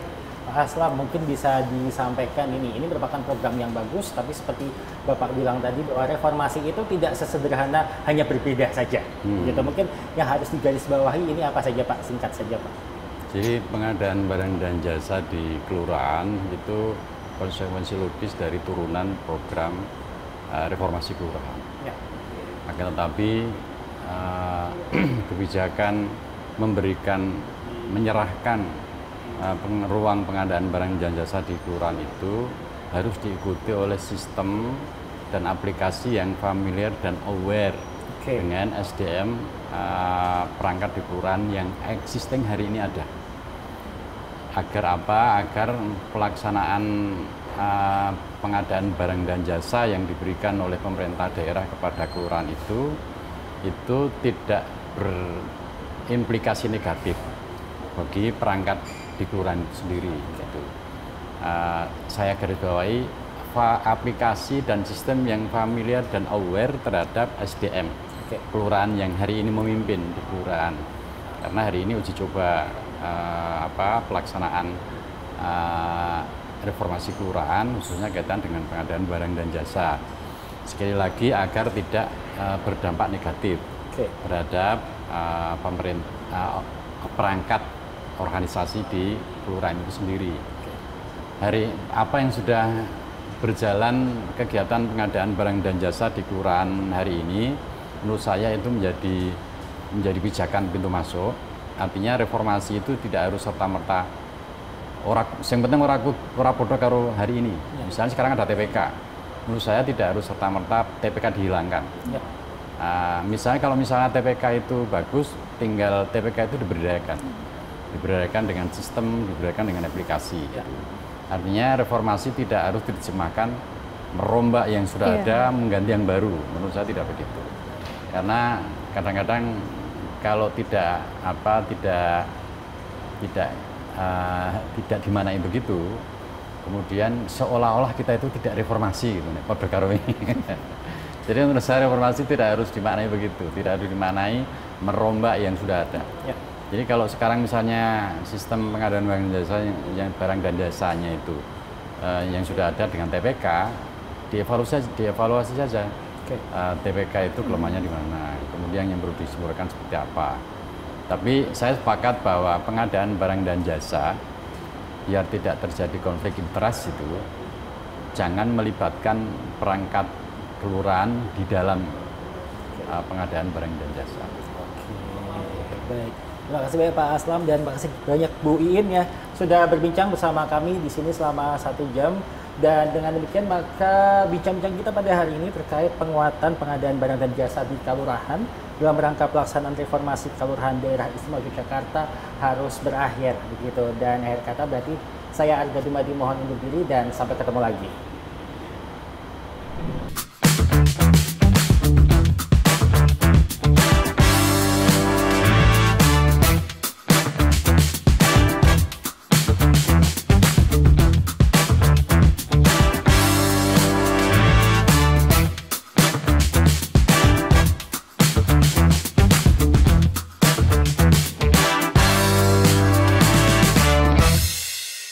Pak Aslam, mungkin bisa disampaikan ini merupakan program yang bagus, tapi seperti Bapak bilang tadi bahwa reformasi itu tidak sesederhana hanya berbeda saja. Gitu. Mungkin yang harus digarisbawahi ini apa saja Pak? Singkat saja Pak. Jadi pengadaan barang dan jasa di kelurahan itu konsekuensi logis dari turunan program reformasi kelurahan. Ya. Akan tetapi kebijakan menyerahkan ruang pengadaan barang dan jasa di kelurahan itu harus diikuti oleh sistem dan aplikasi yang familiar dan aware dengan SDM perangkat di kelurahan yang existing hari ini ada. Agar apa? Agar pelaksanaan pengadaan barang dan jasa yang diberikan oleh pemerintah daerah kepada kelurahan itu tidak berimplikasi negatif bagi perangkat di kelurahan itu sendiri. Gitu. Saya garisbawahi aplikasi dan sistem yang familiar dan aware terhadap SDM kelurahan yang hari ini memimpin di kelurahan. Karena hari ini uji coba pelaksanaan reformasi kelurahan khususnya kaitan dengan pengadaan barang dan jasa. Sekali lagi agar tidak berdampak negatif terhadap perangkat organisasi di kelurahan itu sendiri. Apa yang sudah berjalan kegiatan pengadaan barang dan jasa di kelurahan hari ini, menurut saya itu menjadi pijakan pintu masuk. Artinya reformasi itu tidak harus serta-merta yang penting ora podo karo hari ini. Misalnya sekarang ada TPK. Menurut saya tidak harus serta-merta TPK dihilangkan. Misalnya kalau TPK itu bagus, tinggal TPK itu diberdayakan dengan sistem, diberdayakan dengan aplikasi. Artinya reformasi tidak harus diterjemahkan merombak yang sudah ada mengganti yang baru. Menurut saya tidak begitu. Karena kadang-kadang kalau tidak dimanai begitu, kemudian seolah-olah kita itu tidak reformasi gitu nih, pada karo ini. Jadi menurut saya reformasi tidak harus dimaknai begitu, tidak harus dimaknai merombak yang sudah ada. Jadi kalau sekarang misalnya sistem pengadaan barang dan jasa yang barang dan jasanya itu yang sudah ada dengan TPK, dievaluasi saja. TPK itu kelemahannya di mana, kemudian yang perlu disempurnakan seperti apa. Tapi saya sepakat bahwa pengadaan barang dan jasa biar tidak terjadi konflik interest itu jangan melibatkan perangkat kelurahan di dalam pengadaan barang dan jasa. Baik. Terima kasih banyak Pak Aslam dan terima kasih banyak Bu Iin ya sudah berbincang bersama kami di sini selama 1 jam. Dan dengan demikian maka bincang-bincang kita pada hari ini terkait penguatan pengadaan barang dan jasa di kelurahan dalam rangka pelaksanaan reformasi kelurahan daerah istimewa Yogyakarta harus berakhir begitu. Dan akhir kata berarti saya Arga Dumadi mohon undur diri dan sampai ketemu lagi.